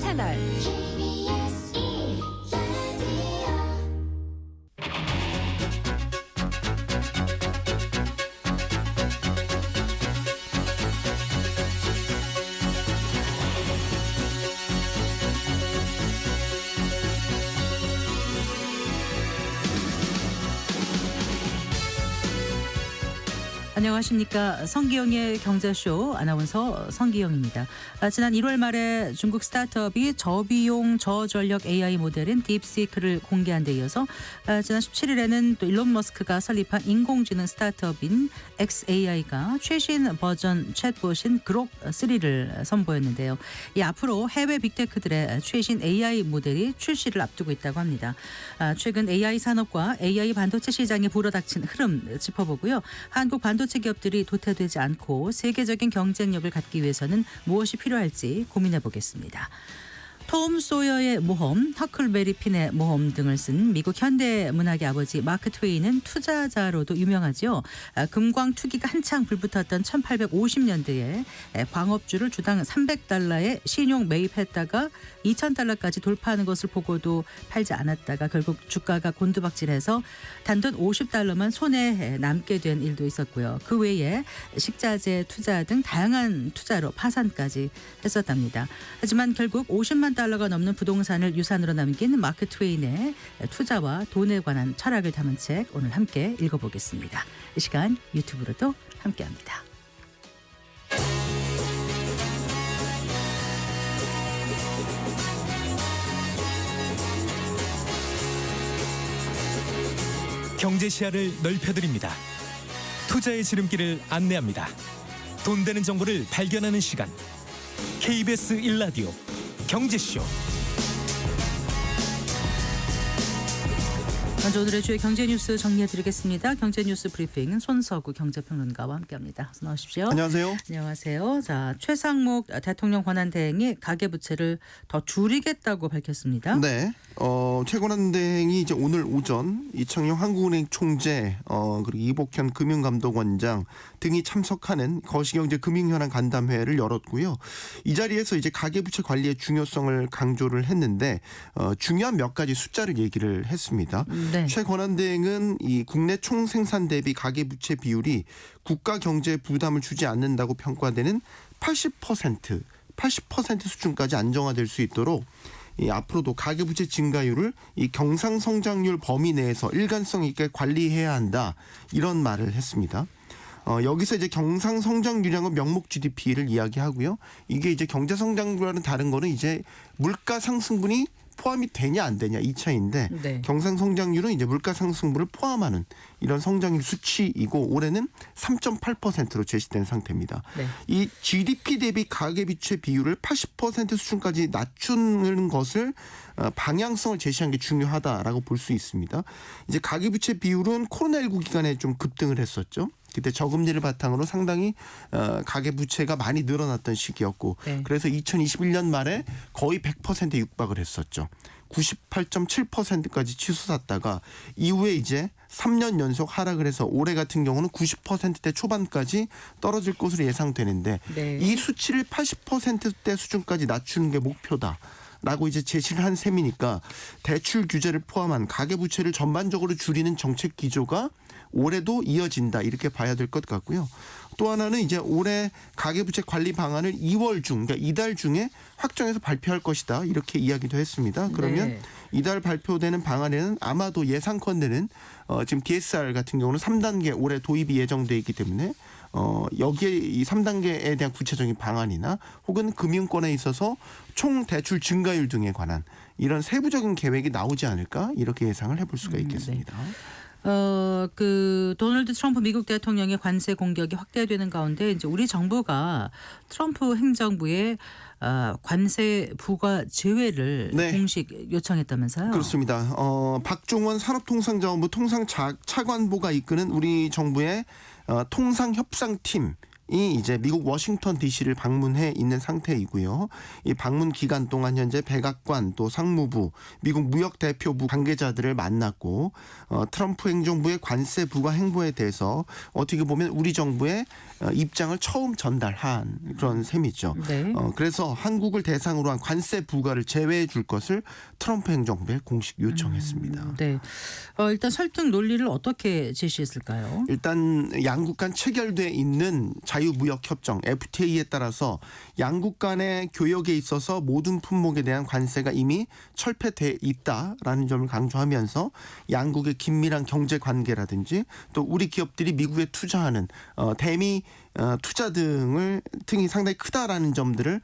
채널. 안녕하십니까. 성기영의 경제쇼 아나운서 성기영입니다. 지난 1월 말에 중국 스타트업이 저비용 저전력 AI 모델인 딥시크를 공개한 데 이어서 지난 17일에는 또 일론 머스크가 설립한 인공지능 스타트업인 xAI가 최신 버전 챗봇인 그록 3를 선보였는데요. 이 앞으로 해외 빅테크들의 최신 AI 모델이 출시를 앞두고 있다고 합니다. 최근 AI 산업과 AI 반도체 시장에 불어닥친 흐름 짚어보고요. 한국 반도체 기업들이 도태되지 않고 세계적인 경쟁력을 갖기 위해서는 무엇이 필요할지 고민해 보겠습니다. 톰 소여의 모험, 허클베리 핀의 모험 등을 쓴 미국 현대문학의 아버지 마크 트웨인은 투자자로도 유명하죠. 금광 투기가 한창 불붙었던 1850년대에 광업주를 주당 $300에 신용 매입했다가 $2,000까지 돌파하는 것을 보고도 팔지 않았다가 결국 주가가 곤두박질해서 단돈 $50만 손에 남게 된 일도 있었고요. 그 외에 식자재 투자 등 다양한 투자로 파산까지 했었답니다. 하지만 결국 $50만 넘는 부동산을 유산으로 남긴 마크 트웨인의 투자와 돈에 관한 철학을 담은 책 오늘 함께 읽어보겠습니다. 이 시간 유튜브로도 함께합니다. 경제 시야를 넓혀드립니다. 투자의 지름길을 안내합니다. 돈 되는 정보를 발견하는 시간. KBS 1라디오 경제쇼. 먼저 오늘의 주요 경제 뉴스 정리해드리겠습니다. 경제 뉴스 브리핑 손서구 경제평론가와 함께합니다. 어서 나오십시오. 안녕하세요. 안녕하세요. 자, 최상목 대통령 권한대행이 가계부채를 더 줄이겠다고 밝혔습니다. 네. 최권한대행이 이제 오늘 오전 이창용 한국은행 총재 그리고 이복현 금융감독원장 등이 참석하는 거시경제금융현안 간담회를 열었고요. 이 자리에서 이제 가계부채 관리의 중요성을 강조를 했는데 중요한 몇 가지 숫자를 얘기를 했습니다. 네. 최 권한대행은 이 국내 총생산 대비 가계부채 비율이 국가 경제에 부담을 주지 않는다고 평가되는 80% 수준까지 안정화될 수 있도록 앞으로도 가계부채 증가율을 이 경상성장률 범위 내에서 일관성 있게 관리해야 한다, 이런 말을 했습니다. 여기서 이제 경상성장률량은 명목 GDP를 이야기하고요. 이게 이제 경제성장률과는 다른 거는 이제 물가 상승분이 포함이 되냐 안 되냐 이 차이인데, 네. 경상성장률은 이제 물가 상승분을 포함하는 이런 성장률 수치이고 올해는 3.8%로 제시된 상태입니다. 네. 이 GDP 대비 가계부채 비율을 80% 수준까지 낮추는 것을 방향성을 제시한 게 중요하다라고 볼 수 있습니다. 이제 가계부채 비율은 코로나19 기간에 좀 급등을 했었죠. 그때 저금리를 바탕으로 상당히 가계부채가 많이 늘어났던 시기였고, 네. 그래서 2021년 말에 거의 100%에 육박을 했었죠. 98.7%까지 치솟았다가 이후에 이제 3년 연속 하락을 해서 올해 같은 경우는 90%대 초반까지 떨어질 것으로 예상되는데, 네. 이 수치를 80%대 수준까지 낮추는 게 목표다 라고 이제 제시를 한 셈이니까 대출 규제를 포함한 가계부채를 전반적으로 줄이는 정책 기조가 올해도 이어진다, 이렇게 봐야 될 것 같고요. 또 하나는 이제 올해 가계부채 관리 방안을 2월 중, 그러니까 이달 중에 확정해서 발표할 것이다, 이렇게 이야기도 했습니다. 그러면 네. 이달 발표되는 방안에는 아마도 예상컨대는 지금 DSR 같은 경우는 3단계 올해 도입이 예정돼 있기 때문에 여기에 이 3단계에 대한 구체적인 방안이나 혹은 금융권에 있어서 총 대출 증가율 등에 관한 이런 세부적인 계획이 나오지 않을까, 이렇게 예상을 해볼 수가 있겠습니다. 네. 그 도널드 트럼프 미국 대통령의 관세 공격이 확대되는 가운데 이제 우리 정부가 트럼프 행정부의 관세 부과 제외를 네. 공식 요청했다면서요? 그렇습니다. 박종원 산업통상자원부 통상차관보가 이끄는 우리 정부의 통상협상팀, 이제 미국 워싱턴 DC를 방문해 있는 상태이고요. 이 방문 기간 동안 현재 백악관 또 상무부, 미국 무역 대표부 관계자들을 만났고 트럼프 행정부의 관세 부과 행보에 대해서 어떻게 보면 우리 정부의 입장을 처음 전달한 그런 셈이죠. 네. 그래서 한국을 대상으로 한 관세 부과를 제외해 줄 것을 트럼프 행정부에 공식 요청했습니다. 네. 일단 설득 논리를 어떻게 제시했을까요? 일단 양국 간 체결돼 있는 자유무역협정 FTA에 따라서 양국 간의 교역에 있어서 모든 품목에 대한 관세가 이미 철폐돼 있다라는 점을 강조하면서 양국의 긴밀한 경제 관계라든지 또 우리 기업들이 미국에 투자하는 대미 투자 등이 상당히 크다라는 점들을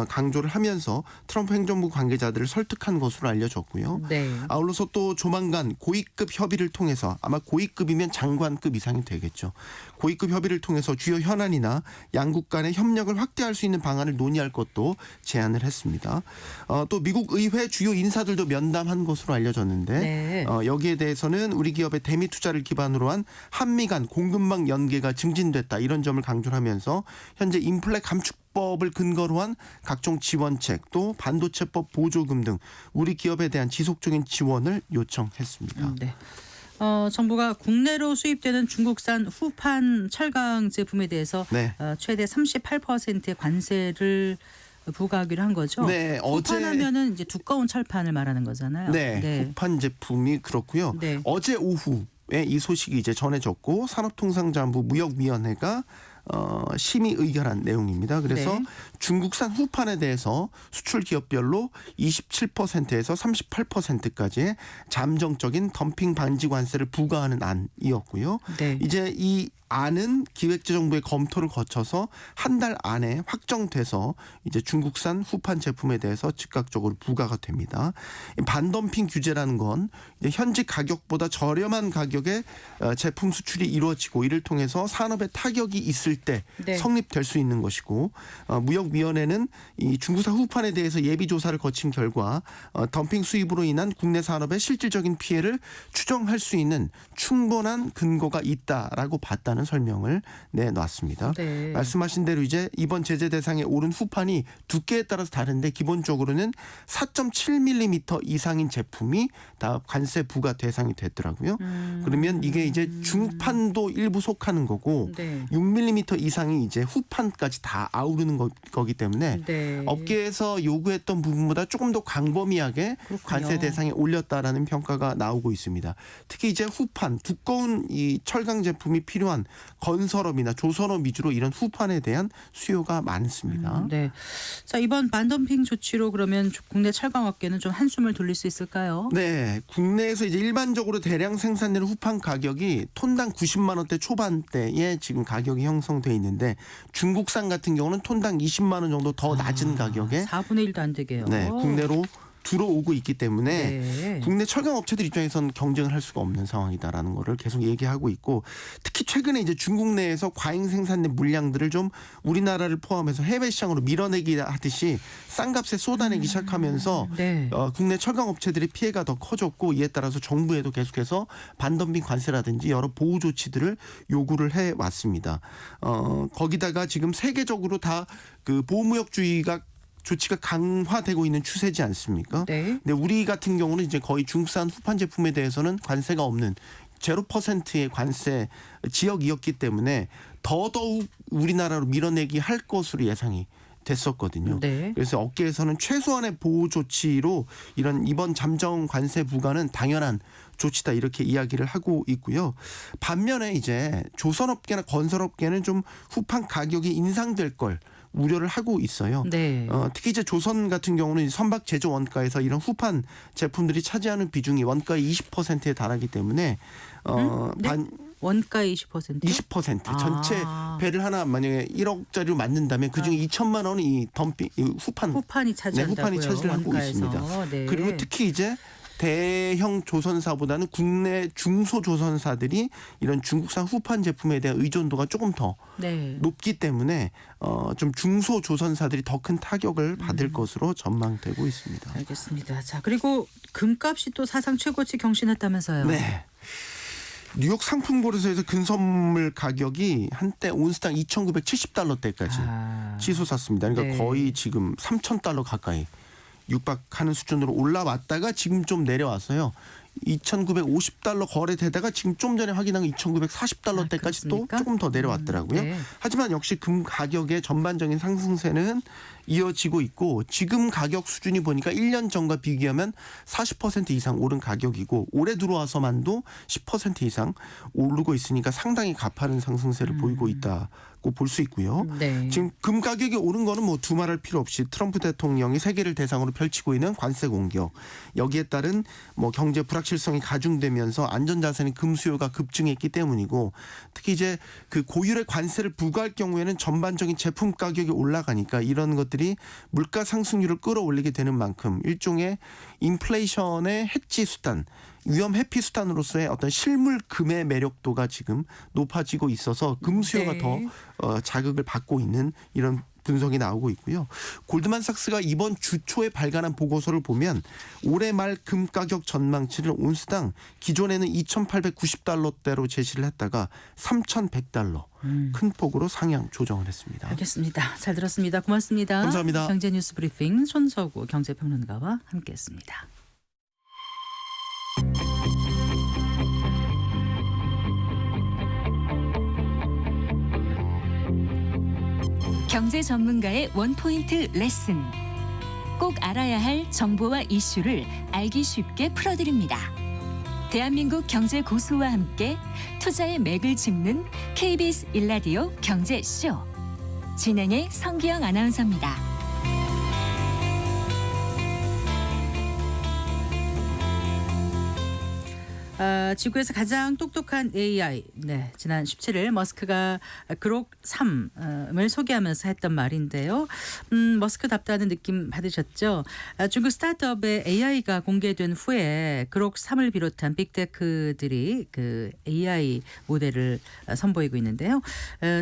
강조를 하면서 트럼프 행정부 관계자들을 설득한 것으로 알려졌고요. 네. 아울러서 또 조만간 고위급 협의를 통해서 아마 고위급이면 장관급 이상이 되겠죠. 고위급 협의를 통해서 주요 현안이나 양국 간의 협력을 확대할 수 있는 방안을 논의할 것도 제안을 했습니다. 또 미국 의회 주요 인사들도 면담한 것으로 알려졌는데 네. 여기에 대해서는 우리 기업의 대미 투자를 기반으로 한 한미 간 공급망 연계가 증진됐다 이런 점을 강조를 하면서 현재 인플레 감축법을 근거로 한 각종 지원책 또 반도체법 보조금 등 우리 기업에 대한 지속적인 지원을 요청했습니다. 네. 정부가 국내로 수입되는 중국산 후판 철강 제품에 대해서 네. 최대 38%의 관세를 부과하기로 한 거죠. 네, 후판하면은 이제 두꺼운 철판을 말하는 거잖아요. 네, 후판 제품이 그렇고요. 네. 어제 오후에 이 소식이 이제 전해졌고 산업통상자원부 무역위원회가 심의 의결한 내용입니다. 그래서 네. 중국산 후판에 대해서 수출 기업별로 27%에서 38%까지의 잠정적인 덤핑 방지 관세를 부과하는 안이었고요. 네. 이제 이 안은 기획재정부의 검토를 거쳐서 한 달 안에 확정돼서 이제 중국산 후판 제품에 대해서 즉각적으로 부과가 됩니다. 반덤핑 규제라는 건 이제 현지 가격보다 저렴한 가격에 제품 수출이 이루어지고 이를 통해서 산업에 타격이 있을 때 네. 성립될 수 있는 것이고 무역위원회는 이 중국산 후판에 대해서 예비조사를 거친 결과 덤핑 수입으로 인한 국내 산업의 실질적인 피해를 추정할 수 있는 충분한 근거가 있다라고 봤다는 설명을 내놨습니다. 네. 말씀하신 대로 이제 이번 제재 대상에 오른 후판이 두께에 따라서 다른데 기본적으로는 4.7mm 이상인 제품이 다 관세 부과 대상이 됐더라고요. 그러면 이게 이제 중판도 일부 속하는 거고 네. 6mm 이상이 이제 후판까지 다 아우르는 거기 때문에 네. 업계에서 요구했던 부분보다 조금 더 광범위하게 그렇군요. 관세 대상에 올렸다라는 평가가 나오고 있습니다. 특히 이제 후판, 두꺼운 이 철강 제품이 필요한 건설업이나 조선업 위주로 이런 후판에 대한 수요가 많습니다. 네. 자, 이번 반덤핑 조치로 그러면 국내 철강 업계는 좀 한숨을 돌릴 수 있을까요? 네, 국내에서 이제 일반적으로 대량 생산되는 후판 가격이 톤당 90만 원대 초반대에 지금 가격이 형성돼 있는데 중국산 같은 경우는 톤당 20만 원 정도 더 낮은 가격에 4분의 1도 안 되게요. 네, 국내로 들어오고 있기 때문에 네. 국내 철강 업체들 입장에서는 경쟁을 할 수가 없는 상황이다라는 거를 계속 얘기하고 있고 특히 최근에 이제 중국 내에서 과잉 생산된 물량들을 좀 우리나라를 포함해서 해외 시장으로 밀어내기 하듯이 싼 값에 쏟아내기 시작하면서 네. 국내 철강 업체들의 피해가 더 커졌고 이에 따라서 정부에도 계속해서 반덤핑 관세라든지 여러 보호 조치들을 요구를 해 왔습니다. 거기다가 지금 세계적으로 다 그 보호무역주의가 조치가 강화되고 있는 추세지 않습니까? 네. 근데 우리 같은 경우는 이제 거의 중국산 후판 제품에 대해서는 관세가 없는 0%의 관세 지역이었기 때문에 더더욱 우리나라로 밀어내기 할 것으로 예상이 됐었거든요. 네. 그래서 업계에서는 최소한의 보호 조치로 이번 잠정 관세 부과는 당연한 조치다 이렇게 이야기를 하고 있고요. 반면에 이제 조선업계나 건설업계는 좀 후판 가격이 인상될 걸 우려를 하고 있어요. 네. 특히 이제 조선 같은 경우는 선박 제조 원가에서 이런 후판 제품들이 차지하는 비중이 원가의 20%에 달하기 때문에 네? 원가의 20%? 20% 전체 배를 하나 만약에 1억짜리로 만든다면 그중에 2천만 원이 이 덤핑 후판이 차지한다고요. 후판이 차지를 하고 원가에서. 있습니다. 네. 그리고 특히 이제 대형 조선사보다는 국내 중소조선사들이 이런 중국산 후판 제품에 대한 의존도가 조금 더 네. 높기 때문에 좀 중소조선사들이 더 큰 타격을 받을 것으로 전망되고 있습니다. 알겠습니다. 자, 그리고 금값이 또 사상 최고치 경신했다면서요. 네. 뉴욕 상품거래소에서 근선물 가격이 한때 온스당 $2,970대까지 치솟았습니다. 그러니까 네. 거의 지금 $3,000 가까이 육박하는 수준으로 올라왔다가 지금 좀 내려왔어요. $2,950 거래되다가 지금 좀 전에 확인한 $2,940대까지 또 그렇습니까? 조금 더 내려왔더라고요. 네. 하지만 역시 금 가격의 전반적인 상승세는 이어지고 있고 지금 가격 수준이 보니까 1년 전과 비교하면 40% 이상 오른 가격이고 올해 들어와서만도 10% 이상 오르고 있으니까 상당히 가파른 상승세를 보이고 있다고 볼 수 있고요. 네. 지금 금 가격이 오른 거는 뭐 두말할 필요 없이 트럼프 대통령이 세계를 대상으로 펼치고 있는 관세 공격 여기에 따른 뭐 경제 불확실성이 가중되면서 안전자산의 금 수요가 급증했기 때문이고 특히 이제 그 고율의 관세를 부과할 경우에는 전반적인 제품 가격이 올라가니까 이런 것들이 물가 상승률을 끌어올리게 되는 만큼 일종의 인플레이션의 해지 수단 위험 회피 수단으로서의 어떤 실물 금의 매력도가 지금 높아지고 있어서 금 수요가 네. 더 자극을 받고 있는 이런 분석이 나오고 있고요. 골드만삭스가 이번 주 초에 발간한 보고서를 보면 올해 말 금 가격 전망치를 온스당 기존에는 $2,890대로 제시를 했다가 $3,100 큰 폭으로 상향 조정을 했습니다. 알겠습니다. 잘 들었습니다. 고맙습니다. 감사합니다. 경제뉴스 브리핑 손석우 경제평론가와 함께했습니다. 경제 전문가의 원포인트 레슨. 꼭 알아야 할 정보와 이슈를 알기 쉽게 풀어드립니다. 대한민국 경제 고수와 함께 투자의 맥을 짚는 KBS 1라디오 경제쇼. 진행의 성기영 아나운서입니다. 지구에서 가장 똑똑한 AI. 네, 지난 17일 머스크가 그록 3을 소개하면서 했던 말인데요. 머스크답다는 느낌 받으셨죠? 중국 스타트업의 AI가 공개된 후에 그록 3을 비롯한 빅테크들이 그 AI 모델을 선보이고 있는데요.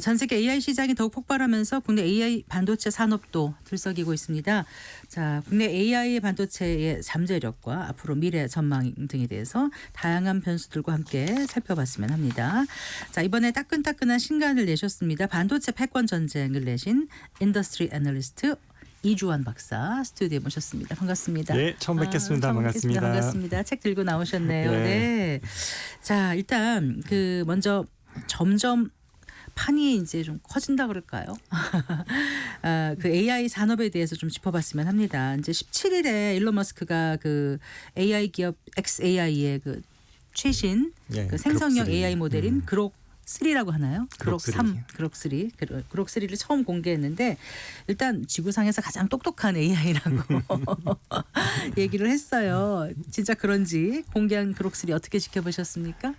전 세계 AI 시장이 더욱 폭발하면서 국내 AI 반도체 산업도 들썩이고 있습니다. 자, 국내 AI 반도체의 잠재력과 앞으로 미래 전망 등에 대해서 다양한 변수들과 함께 살펴봤으면 합니다. 자, 이번에 따끈따끈한 신간을 내셨습니다. 반도체 패권 전쟁을 내신 인더스트리 애널리스트 이주환 박사 스튜디오에 모셨습니다. 반갑습니다. 네, 처음 뵙겠습니다. 처음 반갑습니다. 반갑습니다. 책 들고 나오셨네요. 네. 네. 자, 일단 그 먼저 점점 판이 이제 좀 커진다 그럴까요? 그 AI 산업에 대해서 좀 짚어봤으면 합니다. 이제 17일에 일론 머스크가 그 AI 기업 XAI의 그 최신 네, 그 생성형 그록3. AI 모델인 그록 3라고 하나요? 그록 3, 그록3. 그록 3, 그록 3를 처음 공개했는데 일단 지구상에서 가장 똑똑한 AI라고 얘기를 했어요. 진짜 그런지 공개한 그록 3 어떻게 지켜보셨습니까?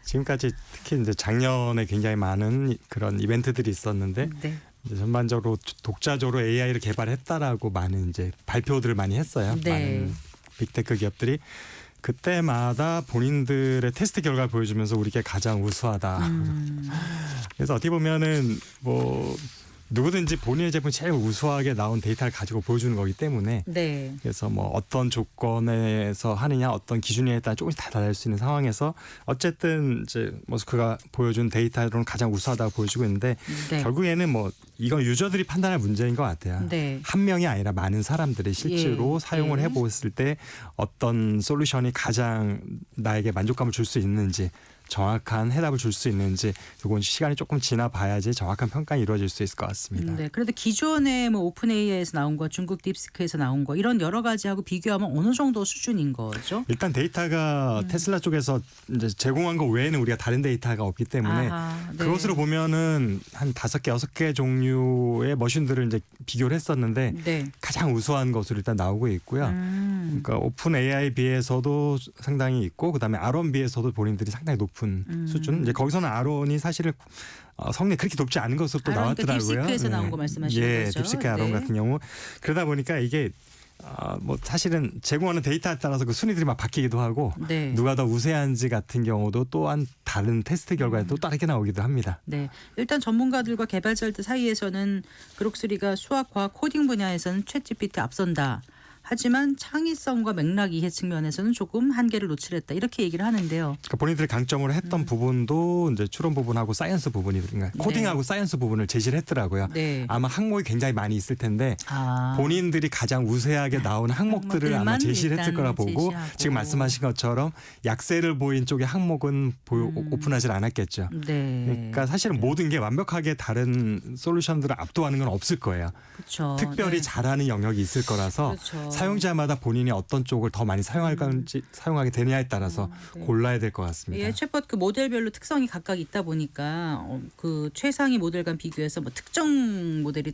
지금까지 특히 이제 작년에 굉장히 많은 그런 이벤트들이 있었는데 네. 이제 전반적으로 독자적으로 AI를 개발했다라고 많은 이제 발표들을 많이 했어요. 네. 많은 빅테크 기업들이 그때마다 본인들의 테스트 결과를 보여주면서 우리게 가장 우수하다. 그래서 어떻게 보면은 뭐 누구든지 본인의 제품이 제일 우수하게 나온 데이터를 가지고 보여주는 거기 때문에 네. 그래서 뭐 어떤 조건에서 하느냐 어떤 기준에 따라 조금씩 다 달라질 수 있는 상황에서 어쨌든 이제 머스크가 보여준 데이터로는 가장 우수하다고 보여주고 있는데 네. 결국에는 뭐 이건 유저들이 판단할 문제인 것 같아요. 네. 한 명이 아니라 많은 사람들이 실제로 예, 사용을 예. 해보았을 때 어떤 솔루션이 가장 나에게 만족감을 줄 수 있는지 정확한 해답을 줄 수 있는지 이건 시간이 조금 지나 봐야지 정확한 평가가 이루어질 수 있을 것 같습니다. 네, 그래도 기존에 뭐 오픈 AI에서 나온 거, 중국 딥시크에서 나온 거 이런 여러 가지하고 비교하면 어느 정도 수준인 거죠? 일단 데이터가 테슬라 쪽에서 이제 제공한 거 외에는 우리가 다른 데이터가 없기 때문에 아하, 네. 그것으로 보면은 한 5개, 6개 종류의 머신들을 이제 비교를 했었는데 네. 가장 우수한 것으로 일단 나오고 있고요. 그러니까 오픈 AI 비해서도 상당히 있고 그다음에 아론 비해서도 본인들이 상당히 높은 수준. 이제 거기서는 아론이 사실은 성능이 그렇게 높지 않은 것으로 또 아론, 그러니까 나왔더라고요. 딥시크에서 나온 거 말씀하시는 예, 거죠? 딥시크 아론 네. 같은 경우 그러다 보니까 이게 뭐 사실은 제공하는 데이터에 따라서 그 순위들이 막 바뀌기도 하고 네. 누가 더 우세한지 같은 경우도 또한 다른 테스트 결과에 또 다르게 나오기도 합니다. 네, 일단 전문가들과 개발자들 사이에서는 그록3가 수학, 과학, 코딩 분야에서는 챗GPT 앞선다 하지만 창의성과 맥락 이해 측면에서는 조금 한계를 노출했다. 이렇게 얘기를 하는데요. 그러니까 본인들이 강점으로 했던 부분도 이제 추론 부분하고 사이언스 부분이 그러니까 코딩하고 사이언스 부분을 제시를 했더라고요. 네. 아마 항목이 굉장히 많이 있을 텐데 아. 본인들이 가장 우세하게 나오는 항목들을 아마 항목들만 제시를 했을 일단 거라 보고 제시하고. 지금 말씀하신 것처럼 약세를 보인 쪽의 항목은 오픈하지 않았겠죠. 네. 그러니까 사실은 모든 게 완벽하게 다른 솔루션들을 압도하는 건 없을 거예요. 그렇죠. 특별히 네. 잘하는 영역이 있을 거라서 그렇죠. 사용자마다 본인이 어떤 쪽을 더 많이 사용할 건지 사용하게 되냐에 따라서 네. 골라야 될 것 같습니다. 예, 챗봇 그 모델별로 특성이 각각 있다 보니까 그 최상위 모델과 비교해서 뭐 특정 모델이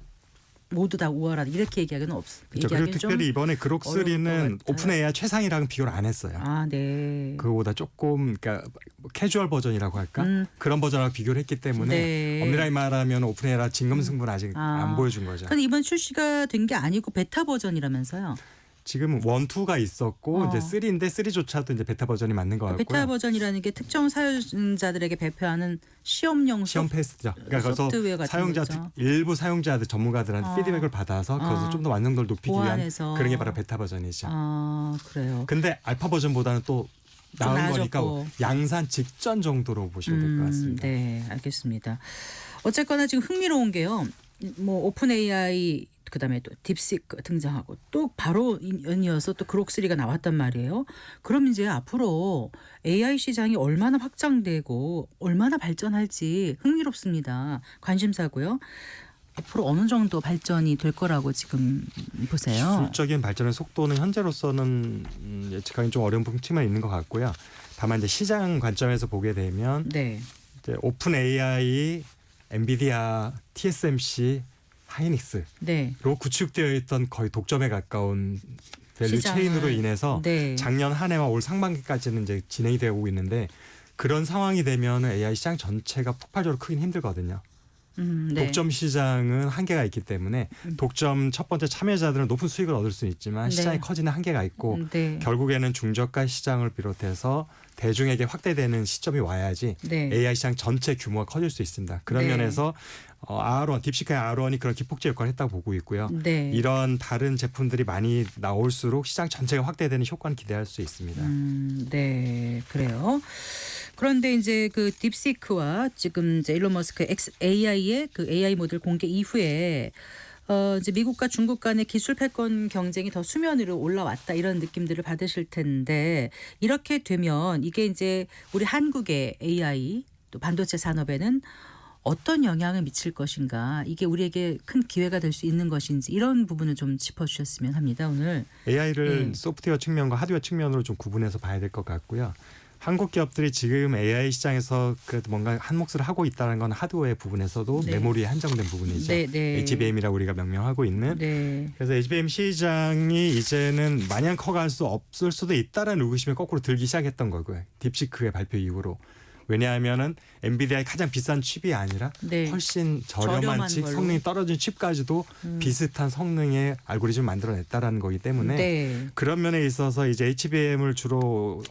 모두 다 우월하다 이렇게 얘기하기는 그렇죠. 그리고 얘기하기는 좀 특별히 이번에 어려울 그록3는 것 같아요. 오픈 AI 최상이랑은 비교를 안 했어요. 아, 네. 그거보다 조금 그러니까 캐주얼 버전이라고 할까 그런 버전하고 비교를 했기 때문에 네. 엄밀하게 말하면 오픈 AI라 진검승부는 아직 안 보여준 거죠. 근데 이번 출시가 된 게 아니고 베타 버전이라면서요. 지금 1, 2가 있었고 이제 3인데 3조차도 이제 베타 버전이 맞는 것 같고요. 베타 버전이라는 게 특정 사용자들에게 배포하는 시험용 시험 패스죠. 그러니까 소프트웨어 그래서 같은 사용자 거죠. 일부 사용자들 전문가들한테 피드백을 받아서 거기서 좀 더 완성도를 높이기 보완해서. 위한 그런 게 바로 베타 버전이죠. 아, 그래요. 근데 알파 버전보다는 또 나은 거니까 나아졌고. 양산 직전 정도로 보시면 될 것 같습니다. 네, 알겠습니다. 어쨌거나 지금 흥미로운 게요. 뭐 오픈 AI 그다음에 또 딥시크 등장하고 또 바로 연이어서 또 그록3가 나왔단 말이에요. 그럼 이제 앞으로 AI 시장이 얼마나 확장되고 얼마나 발전할지 흥미롭습니다. 관심사고요. 앞으로 어느 정도 발전이 될 거라고 지금 보세요. 기술적인 발전의 속도는 현재로서는 예측하기 좀 어려운 측면이 있는 것 같고요. 다만 이제 시장 관점에서 보게 되면 네. 이제 오픈 AI, 엔비디아, TSMC, 하이닉스로 네. 구축되어 있던 거의 독점에 가까운 밸류 시장을- 체인으로 인해서 네. 작년 한 해와 올 상반기까지는 이제 진행이 되고 있는데 그런 상황이 되면 AI 시장 전체가 폭발적으로 크긴 힘들거든요. 네. 독점 시장은 한계가 있기 때문에 독점 첫 번째 참여자들은 높은 수익을 얻을 수 있지만 네. 시장이 커지는 한계가 있고 네. 결국에는 중저가 시장을 비롯해서 대중에게 확대되는 시점이 와야지 네. AI 시장 전체 규모가 커질 수 있습니다. 그런 네. 면에서 R1, 딥시크의 R1이 그런 기폭제 역할을 했다고 보고 있고요. 네. 이런 다른 제품들이 많이 나올수록 시장 전체가 확대되는 효과는 기대할 수 있습니다. 네, 그래요. 그런데 이제 그 딥시크와 지금 이제 일론 머스크 XAI의 그 AI 모델 공개 이후에 이제 미국과 중국 간의 기술 패권 경쟁이 더 수면 위로 올라왔다 이런 느낌들을 받으실 텐데 이렇게 되면 이게 이제 우리 한국의 AI 또 반도체 산업에는 어떤 영향을 미칠 것인가 이게 우리에게 큰 기회가 될 수 있는 것인지 이런 부분을 좀 짚어주셨으면 합니다. 오늘. AI를 네. 소프트웨어 측면과 하드웨어 측면으로 좀 구분해서 봐야 될 것 같고요. 한국 기업들이 지금 AI 시장에서 그래도 뭔가 한 몫을 하고 있다는 건 하드웨어 부분에서도 네. 메모리에 한정된 부분이죠. 네, 네. HBM이라고 우리가 명명하고 있는. 네. 그래서 HBM 시장이 이제는 마냥 커갈 수 없을 수도 있다라는 의구심이 거꾸로 들기 시작했던 거고요. 딥시크의 발표 이후로. 왜냐하면은 엔비디아의 가장 비싼 칩이 아니라 네. 훨씬 저렴한 저렴한 칩, 걸로. 성능이 떨어진 칩까지도 비슷한 성능의 알고리즘을 만들어냈다라는 거기 때문에 네. 그런 면에 있어서 이제 HBM을 주로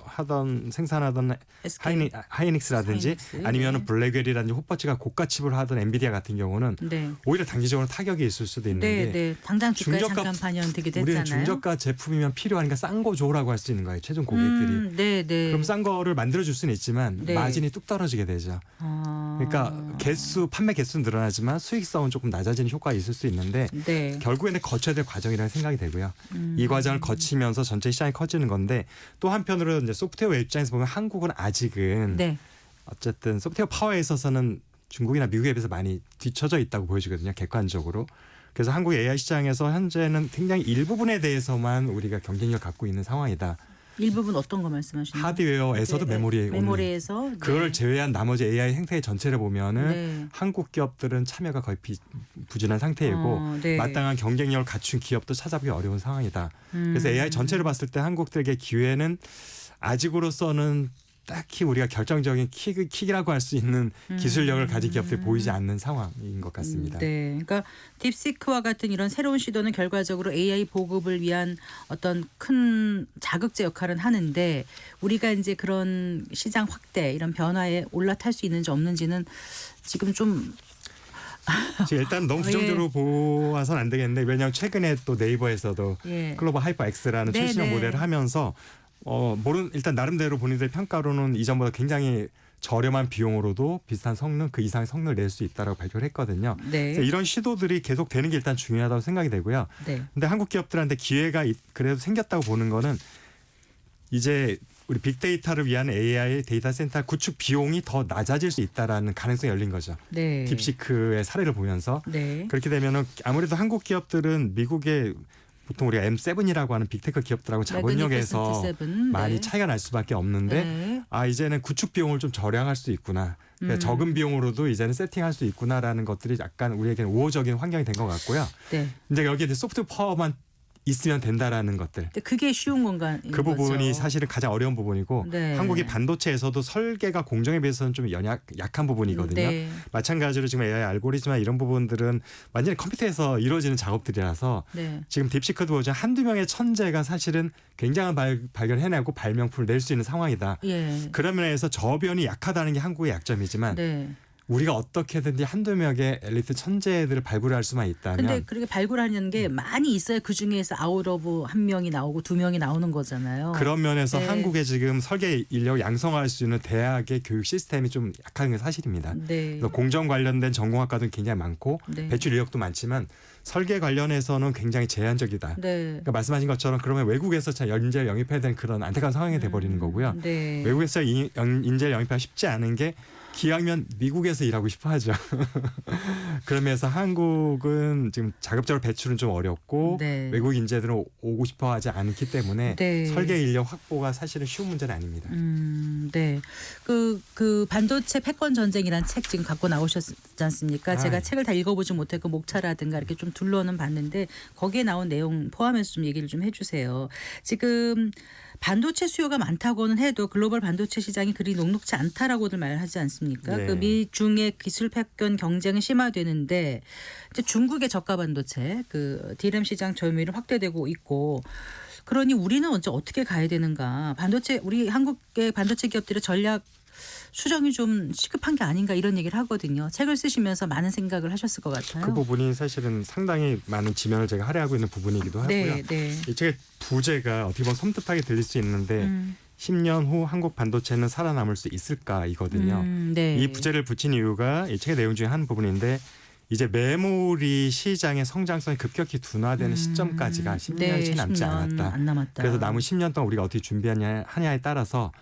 생산하던 SK. 하이닉스라든지 하이닉스, 아니면은 블랙웰이라든지 호퍼치가 고가 칩을 하던 엔비디아 같은 경우는 네. 오히려 단기적으로 타격이 있을 수도 있는데 네, 네. 당장 주가에 중저가- 잠깐 반영되기도 우리는 했잖아요. 중저가 제품이면 필요하니까 싼 거 줘라고 할 수 있는 거예요. 최종 고객들이. 네, 네. 그럼 싼 거를 만들어 줄 수는 있지만 네. 마진이 뚝 떨어지게 되죠. 아. 그러니까 판매 개수는 늘어나지만 수익성은 조금 낮아지는 효과가 있을 수 있는데 네. 결국에는 거쳐야 될 과정이라는 생각이 되고요. 이 과정을 거치면서 전체 시장이 커지는 건데 또 한편으로 이제 소프트웨어 입장에서 보면 한국은 아직은 네. 어쨌든 소프트웨어 파워에 있어서는 중국이나 미국에 비해서 많이 뒤처져 있다고 보여지거든요. 객관적으로. 그래서 한국 AI 시장에서 현재는 굉장히 일부분에 대해서만 우리가 경쟁력을 갖고 있는 상황이다. 일부분 어떤 거 말씀하시나요? 하드웨어에서도 네, 네. 메모리에 오는 메모리에서 네. 그걸 제외한 나머지 AI 행태 전체를 보면은 네. 한국 기업들은 참여가 거의 부진한 상태이고 네. 마땅한 경쟁력을 갖춘 기업도 찾아보기 어려운 상황이다. 그래서 AI 전체를 봤을 때 한국들에게 기회는 아직으로서는 딱히 우리가 결정적인 킥이라고 할 수 있는 기술력을 가진 기업들이 보이지 않는 상황인 것 같습니다. 네, 그러니까 딥시크와 같은 이런 새로운 시도는 결과적으로 AI 보급을 위한 어떤 큰 자극제 역할은 하는데 우리가 이제 그런 시장 확대 이런 변화에 올라탈 수 있는지 없는지는 지금 좀 지금 일단 너무 부정적으로 보아서는 안 되겠는데 왜냐하면 최근에 또 네이버에서도 예. 글로벌 하이퍼 X라는 네, 최신형 네. 모델을 하면서 일단 나름대로 본인들 평가로는 이전보다 굉장히 저렴한 비용으로도 비슷한 성능 그 이상의 성능을 낼 수 있다라고 발표를 했거든요. 네. 그래서 이런 시도들이 계속 되는 게 일단 중요하다고 생각이 되고요. 네. 근데 한국 기업들한테 기회가 그래도 생겼다고 보는 거는 이제 우리 빅데이터를 위한 AI 데이터 센터 구축 비용이 더 낮아질 수 있다라는 가능성이 열린 거죠. 네. 딥시크의 사례를 보면서 네. 그렇게 되면은 아무래도 한국 기업들은 미국의 보통 우리가 M7이라고 하는 빅테크 기업들하고 자본력에서 많이 차이가 날 수밖에 없는데 네. 이제는 구축 비용을 좀 절약할 수 있구나. 그러니까 적은 비용으로도 이제는 세팅할 수 있구나라는 것들이 약간 우리에게는 우호적인 환경이 된 것 같고요. 네. 이제 여기에 이제 소프트 파워만 있으면 된다라는 것들. 근데 그게 쉬운 건가? 그 부분이 사실은 가장 어려운 부분이고 네. 한국이 반도체에서도 설계가 공정에 비해서는 좀 약한 부분이거든요. 네. 마찬가지로 지금 AI 알고리즘이나 이런 부분들은 완전히 컴퓨터에서 이루어지는 작업들이라서 네. 지금 딥시크도 보죠. 한두 명의 천재가 사실은 굉장한 발견을 해내고 발명품을 낼 수 있는 상황이다. 예. 그런 면에서 저변이 약하다는 게 한국의 약점이지만 네. 우리가 어떻게든지 한두 명의 엘리트 천재들을 발굴할 수만 있다면 근데 그렇게 발굴하는 게 많이 있어야 그 중에서 아웃 오브 한 명이 나오고 두 명이 나오는 거잖아요. 그런 면에서 네. 한국의 지금 설계 인력을 양성할 수 있는 대학의 교육 시스템이 좀 약한 게 사실입니다. 네. 그래서 공정 관련된 전공학과도 굉장히 많고 네. 배출 인력도 많지만 설계 관련해서는 굉장히 제한적이다. 네. 그러니까 말씀하신 것처럼 그러면 외국에서 인재를 영입해야 되는 그런 안타까운 상황이 돼버리는 거고요. 네. 외국에서 인재를 영입하기 쉽지 않은 게 기왕이면 미국에서 일하고 싶어 하죠. 그러면서 한국은 지금 자급적으로 배출은 좀 어렵고 네. 외국 인재들은 오고 싶어 하지 않기 때문에 네. 설계 인력 확보가 사실은 쉬운 문제는 아닙니다. 네. 그 반도체 패권 전쟁이라는 책 지금 갖고 나오셨지 않습니까? 제가 책을 다 읽어보지 못했고 목차라든가 이렇게 좀 둘러는 봤는데 거기에 나온 내용 포함해서 좀 얘기를 좀 해주세요. 지금 반도체 수요가 많다고는 해도 글로벌 반도체 시장이 그리 녹록지 않다라고들 말하지 않습니까? 네. 그 미중의 기술 패권 경쟁은 심화되는데 이제 중국의 저가 반도체 그 DRAM 시장 점유율이 확대되고 있고 그러니 우리는 언제 어떻게 가야 되는가? 우리 한국의 반도체 기업들의 전략 수정이 좀 시급한 게 아닌가 이런 얘기를 하거든요. 책을 쓰시면서 많은 생각을 하셨을 것 같아요. 그 부분이 사실은 상당히 많은 지면을 제가 할애하고 있는 부분이기도 하고요. 네, 네. 이 책의 부제가 어떻게 보면 섬뜩하게 들릴 수 있는데 10년 후 한국 반도체는 살아남을 수 있을까 이거든요. 네. 이 부제를 붙인 이유가 이 책의 내용 중에 한 부분인데 이제 메모리 시장의 성장성이 급격히 둔화되는 시점까지가 10년이 채 남지 10년 않았다. 안 남았다. 그래서 남은 10년 동안 우리가 어떻게 준비하냐에 따라서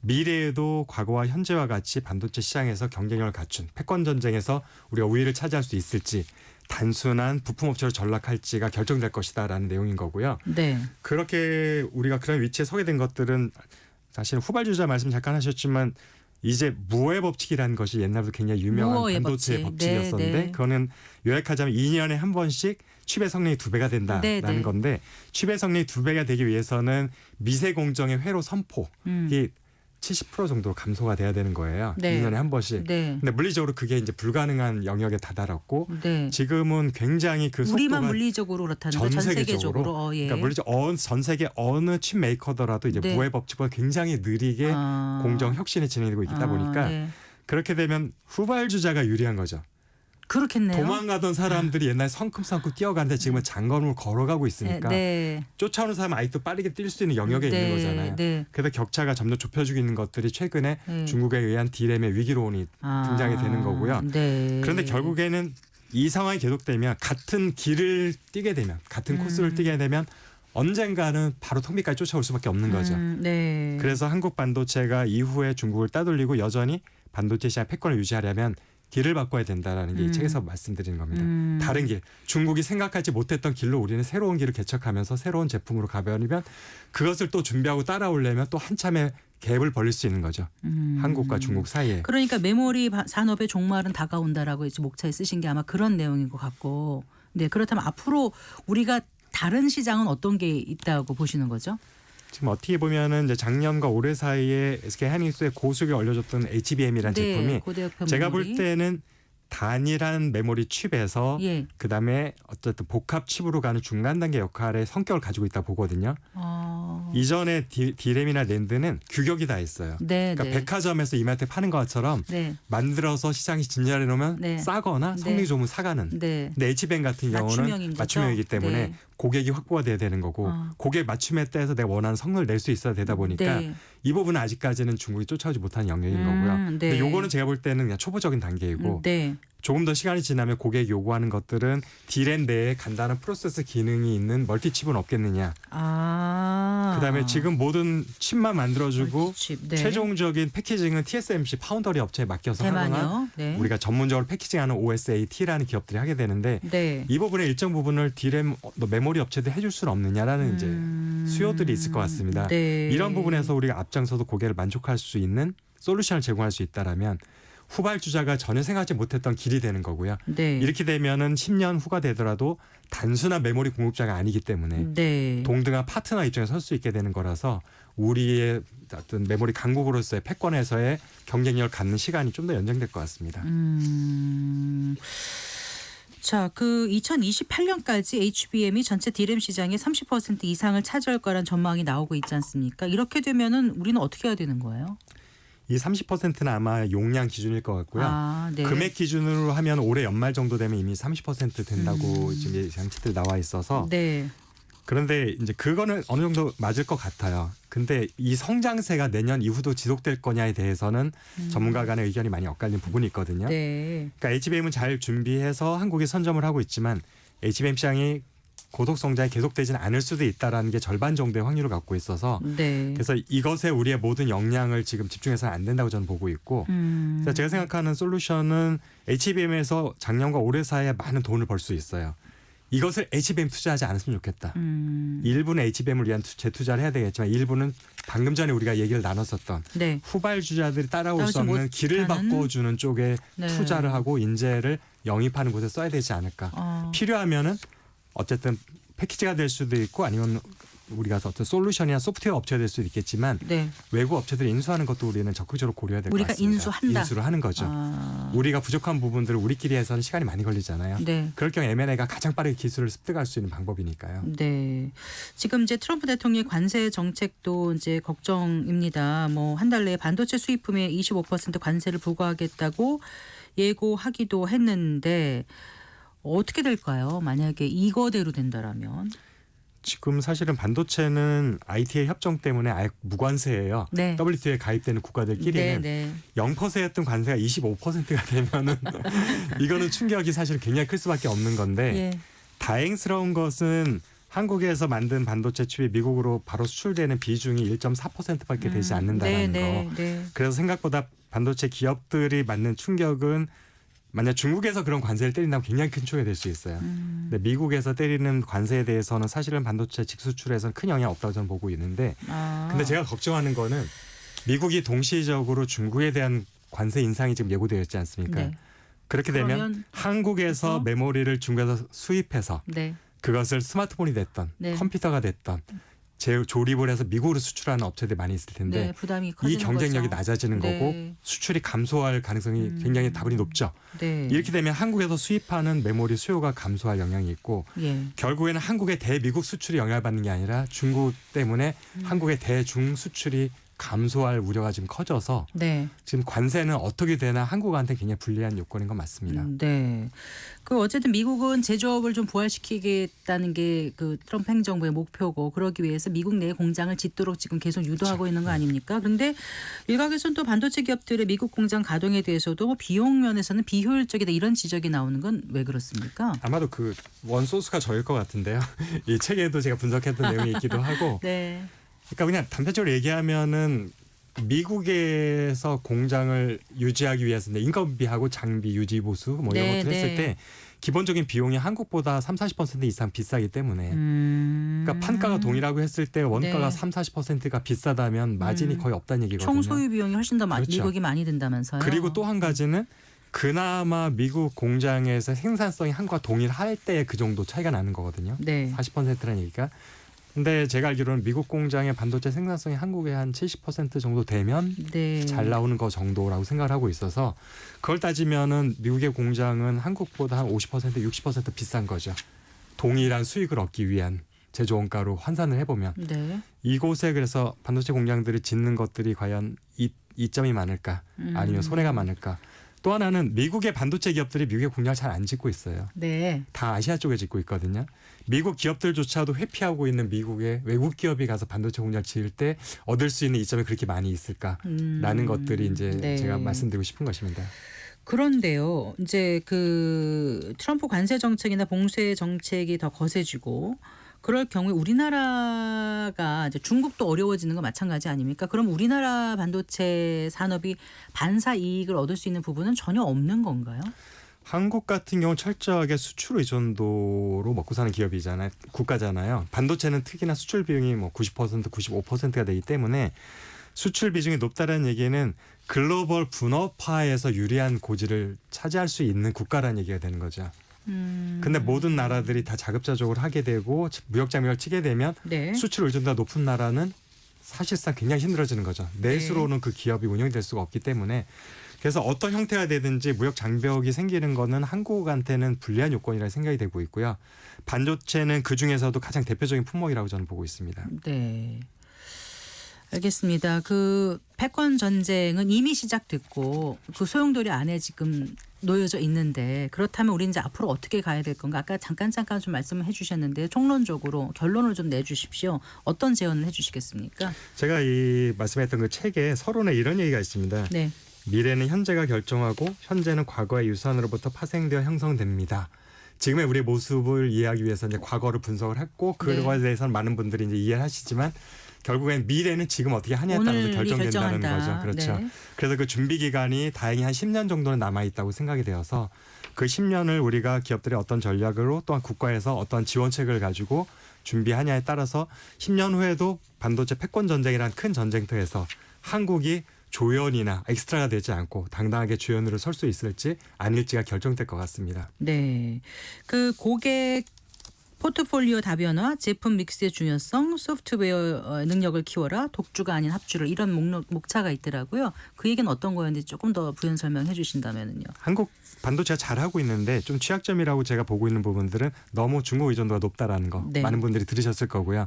미래에도 과거와 현재와 같이 반도체 시장에서 경쟁력을 갖춘 패권 전쟁에서 우리가 우위를 차지할 수 있을지 단순한 부품업체로 전락할지가 결정될 것이다라는 내용인 거고요. 네. 그렇게 우리가 그런 위치에 서게 된 것들은 사실 후발주자 말씀 잠깐 하셨지만 이제 무어의 법칙이라는 것이 옛날부터 굉장히 유명한 무어의 반도체 법칙. 법칙이었었는데 네, 네. 그거는 요약하자면 2년에 한 번씩 칩의 성능이 2배가 된다라는 네, 네. 건데 칩의 성능이 2배가 되기 위해서는 미세 공정의 회로 선폭이 70% 정도로 감소가 돼야 되는 거예요. 네. 2년에 한 번씩. 네. 근데 물리적으로 그게 이제 불가능한 영역에 다다랐고 네. 지금은 굉장히 그 우리만 속도가 물리적으로 그렇다는데 전 세계적으로. 예. 그러니까 물리적 전 세계 어느 칩 메이커더라도 이제 네. 무의 법칙보다 굉장히 느리게 공정 혁신이 진행되고 있다 보니까 네. 그렇게 되면 후발주자가 유리한 거죠. 그렇겠네요. 도망가던 사람들이 옛날에 성큼성큼 뛰어가는데 지금은 장거리로 걸어가고 있으니까 네. 쫓아오는 사람은 아직도 빠르게 뛸 수 있는 영역에 네. 있는 거잖아요. 네. 그래서 격차가 점점 좁혀지고 있는 것들이 최근에 네. 중국에 의한 디램의 위기론이 등장이 되는 거고요. 네. 그런데 결국에는 이 상황이 계속되면 같은 길을 뛰게 되면 같은 코스를 뛰게 되면 언젠가는 바로 턱밑까지 쫓아올 수밖에 없는 거죠. 네. 그래서 한국 반도체가 이후에 중국을 따돌리고 여전히 반도체 시장 패권을 유지하려면 길을 바꿔야 된다라는 게 이 책에서 말씀드리는 겁니다. 다른 길, 중국이 생각하지 못했던 길로 우리는 새로운 길을 개척하면서 새로운 제품으로 가버리면 그것을 또 준비하고 따라오려면 또 한참의 갭을 벌릴 수 있는 거죠. 한국과 중국 사이에. 그러니까 메모리 산업의 종말은 다가온다라고 이제 목차에 쓰신 게 아마 그런 내용인 것 같고. 네, 그렇다면 앞으로 우리가 다른 시장은 어떤 게 있다고 보시는 거죠? 지금 어떻게 보면은 이제 작년과 올해 사이에 SK 하이닉스의 고수익에 올려줬던 HBM이라는 제품이 고대역표 제가 메모리. 볼 때는 단일한 메모리 칩에서 예. 그다음에 어쨌든 복합 칩으로 가는 중간 단계 역할의 성격을 가지고 있다 보거든요. 이전에 D램이나 낸드는 규격이 다 있어요. 네, 그러니까 백화점에서 이마트에 파는 것처럼 네. 만들어서 시장에 진열해 놓으면 네. 싸거나 성능이 네. 좋으면 사가는. 네. 근데 H뱅 같은 맞춤형인 경우는 거죠? 맞춤형이기 때문에 네. 고객이 확보가 돼야 되는 거고 고객 맞춤에 따라서 내가 원하는 성능을 낼 수 있어야 되다 보니까 네. 이 부분은 아직까지는 중국이 쫓아오지 못한 영역인 거고요. 네. 근데 요거는 제가 볼 때는 그냥 초보적인 단계이고 네. 조금 더 시간이 지나면 고객이 요구하는 것들은 D램 내에 간단한 프로세스 기능이 있는 멀티칩은 없겠느냐. 그다음에 지금 모든 칩만 만들어주고 멀티칩, 네. 최종적인 패키징은 TSMC 파운더리 업체에 맡겨서 하거나 대만요. 네. 우리가 전문적으로 패키징하는 OSAT라는 기업들이 하게 되는데 네. 이 부분의 일정 부분을 D램 메모리 업체들이 해줄 수는 없느냐라는 이제 수요들이 있을 것 같습니다. 네. 이런 부분에서 우리가 앞장서서 고객을 만족할 수 있는 솔루션을 제공할 수 있다라면 후발주자가 전혀 생각하지 못했던 길이 되는 거고요. 네. 이렇게 되면은 10년 후가 되더라도 단순한 메모리 공급자가 아니기 때문에 네. 동등한 파트너 입장에 설 수 있게 되는 거라서 우리의 어떤 메모리 강국으로서의 패권에서의 경쟁력을 갖는 시간이 좀 더 연장될 것 같습니다. 자, 그 2028년까지 HBM이 전체 D램 시장의 30% 이상을 차지할 거란 전망이 나오고 있지 않습니까? 이렇게 되면은 우리는 어떻게 해야 되는 거예요? 이 30%는 아마 용량 기준일 것 같고요. 네. 금액 기준으로 하면 올해 연말 정도 되면 이미 30% 된다고 지금 예상치들 나와 있어서 네. 그런데 이제 그거는 어느 정도 맞을 것 같아요. 근데 이 성장세가 내년 이후도 지속될 거냐에 대해서는 전문가 간의 의견이 많이 엇갈린 부분이 있거든요. 네. 그러니까 HBM은 잘 준비해서 한국이 선점을 하고 있지만 HBM 시장이 고속 성장이 계속되지는 않을 수도 있다라는 게 절반 정도의 확률을 갖고 있어서 네. 그래서 이것에 우리의 모든 역량을 지금 집중해서는 안 된다고 저는 보고 있고 그래서 제가 생각하는 솔루션은 HBM에서 작년과 올해 사이에 많은 돈을 벌 수 있어요. 이것을 HBM 투자하지 않았으면 좋겠다. 일부는 HBM을 위한 재투자를 해야 되겠지만 일부는 방금 전에 우리가 얘기를 나눴었던 네. 후발주자들이 따라올 수 따라오지 없는 길을 못하는? 바꿔주는 쪽에 네. 투자를 하고 인재를 영입하는 곳에 써야 되지 않을까. 필요하면은 어쨌든 패키지가 될 수도 있고 아니면 우리가 어떤 솔루션이나 소프트웨어 업체가 될 수도 있겠지만 네. 외부 업체들을 인수하는 것도 우리는 적극적으로 고려해야 될 것 우리가 같습니다. 인수한다. 인수를 하는 거죠. 우리가 부족한 부분들을 우리끼리 해서는 시간이 많이 걸리잖아요. 네. 그럴 경우 M&A가 가장 빠르게 기술을 습득할 수 있는 방법이니까요. 네. 지금 이제 트럼프 대통령의 관세 정책도 이제 걱정입니다. 뭐 한 달 내에 반도체 수입품에 25% 관세를 부과하겠다고 예고하기도 했는데 어떻게 될까요? 만약에 이거대로 된다라면. 지금 사실은 반도체는 ITA 협정 때문에 아예 무관세예요. 네. WTO에 가입되는 국가들끼리는 네. 0%였던 관세가 25%가 되면은 이거는 충격이 사실 굉장히 클 수밖에 없는 건데 예. 다행스러운 것은 한국에서 만든 반도체 칩이 미국으로 바로 수출되는 비중이 1.4%밖에 되지 않는다는 거. 네. 그래서 생각보다 반도체 기업들이 맞는 충격은 만약 중국에서 그런 관세를 때린다면 굉장히 큰 충격이 될 수 있어요. 근데 미국에서 때리는 관세에 대해서는 사실은 반도체 직수출에서는 큰 영향이 없다고 저는 보고 있는데 근데 제가 걱정하는 거는 미국이 동시적으로 중국에 대한 관세 인상이 지금 예고되어 있지 않습니까? 네. 그렇게 되면 한국에서 메모리를 중국에서 수입해서 네. 그것을 스마트폰이 됐던 네. 컴퓨터가 됐던 조립을 해서 미국으로 수출하는 업체들이 많이 있을 텐데 네, 부담이 이 커지는 경쟁력이 거죠. 낮아지는 네. 거고 수출이 감소할 가능성이 굉장히 다분히 높죠. 네. 이렇게 되면 한국에서 수입하는 메모리 수요가 감소할 영향이 있고 예. 결국에는 한국의 대미국 수출이 영향을 받는 게 아니라 중국 때문에 한국의 대중 수출이 감소할 우려가 지금 커져서 네. 지금 관세는 어떻게 되나 한국한테 굉장히 불리한 요건인 건 맞습니다. 네. 그 어쨌든 미국은 제조업을 좀 부활시키겠다는 게 그 트럼프 행정부의 목표고 그러기 위해서 미국 내 공장을 짓도록 지금 계속 유도하고 있는 거 아닙니까? 그런데 일각에서는 또 반도체 기업들의 미국 공장 가동에 대해서도 비용 면에서는 비효율적이다 이런 지적이 나오는 건 왜 그렇습니까? 아마도 그 원소스가 저일 것 같은데요. 이 책에도 제가 분석했던 내용이 있기도 하고 네. 그러니까 그냥 단편적으로 얘기하면은 미국에서 공장을 유지하기 위해서 인건비하고 장비 유지 보수 뭐 이런 네, 것들 했을 네. 때 기본적인 비용이 한국보다 30-40% 이상 비싸기 때문에 그러니까 판가가 동일하고 했을 때 원가가 네. 30-40%가 비싸다면 마진이 거의 없다는 얘기거든요. 총 소유 비용이 훨씬 더 그렇죠. 미국이 많이 든다면서요. 그리고 또 한 가지는 그나마 미국 공장에서 생산성이 한국과 동일할 때 그 정도 차이가 나는 거거든요. 네. 40%라는 얘기가. 근데 제가 알기로는 미국 공장의 반도체 생산성이 한국에 한 70% 정도 되면 네. 잘 나오는 거 정도라고 생각을 하고 있어서 그걸 따지면은 미국의 공장은 한국보다 한 50% 60% 비싼 거죠. 동일한 수익을 얻기 위한 제조 원가로 환산을 해보면 네. 이곳에 그래서 반도체 공장들을 짓는 것들이 과연 이점이 많을까 아니면 손해가 많을까. 또 하나는 미국의 반도체 기업들이 미국의 공장을 잘 안 짓고 있어요. 네. 다 아시아 쪽에 짓고 있거든요. 미국 기업들조차도 회피하고 있는 미국의 외국 기업이 가서 반도체 공장을 지을 때 얻을 수 있는 이점이 그렇게 많이 있을까라는 것들이 이제 네. 제가 말씀드리고 싶은 것입니다. 그런데요, 이제 그 트럼프 관세 정책이나 봉쇄 정책이 더 거세지고 그럴 경우에 우리나라가 이제 중국도 어려워지는 건 마찬가지 아닙니까? 그럼 우리나라 반도체 산업이 반사 이익을 얻을 수 있는 부분은 전혀 없는 건가요? 한국 같은 경우는 철저하게 수출 의존도로 먹고 사는 기업이잖아요. 국가잖아요. 반도체는 특히나 수출 비용이 뭐 90%, 95%가 되기 때문에 수출 비중이 높다는 얘기는 글로벌 분업화에서 유리한 고지를 차지할 수 있는 국가라는 얘기가 되는 거죠. 근데 모든 나라들이 다 자급자족을 하게 되고 무역 장벽을 치게 되면 네. 수출 의존도가 높은 나라는 사실상 굉장히 힘들어지는 거죠. 내수로는 그 기업이 운영이 될 수가 없기 때문에 그래서 어떤 형태가 되든지 무역 장벽이 생기는 거는 한국한테는 불리한 요건이라 생각이 되고 있고요. 반도체는 그중에서도 가장 대표적인 품목이라고 저는 보고 있습니다. 네. 알겠습니다. 그 패권 전쟁은 이미 시작됐고 그 소용돌이 안에 지금 놓여져 있는데 그렇다면 우리 이제 앞으로 어떻게 가야 될 건가? 아까 잠깐 좀 말씀을 해주셨는데 총론적으로 결론을 좀 내주십시오. 어떤 제언을 해주시겠습니까? 제가 이 말씀했던 그 책에 서론에 이런 얘기가 있습니다. 네. 미래는 현재가 결정하고 현재는 과거의 유산으로부터 파생되어 형성됩니다. 지금의 우리의 모습을 이해하기 위해서 이제 과거를 분석을 했고 그거에 대해서는 많은 분들이 이제 이해를 하시지만 결국엔 미래는 지금 어떻게 하냐에 따라서 오늘이 결정된다는 결정한다. 거죠. 그렇죠. 네. 그래서 그 준비 기간이 다행히 한 10년 정도는 남아 있다고 생각이 되어서 그 10년을 우리가 기업들의 어떤 전략으로 또한 국가에서 어떤 지원책을 가지고 준비하냐에 따라서 10년 후에도 반도체 패권 전쟁이라는 큰 전쟁터에서 한국이 조연이나 엑스트라가 되지 않고 당당하게 주연으로 설 수 있을지 아닐지가 결정될 것 같습니다. 네. 그 고객 포트폴리오 다변화, 제품 믹스의 중요성, 소프트웨어 능력을 키워라, 독주가 아닌 합주를 이런 목차가 있더라고요. 그 얘기는 어떤 거였는지 조금 더 부연 설명해 주신다면요. 한국 반도체가 잘하고 있는데 좀 취약점이라고 제가 보고 있는 부분들은 너무 중국 의존도가 높다라는 거 네. 많은 분들이 들으셨을 거고요.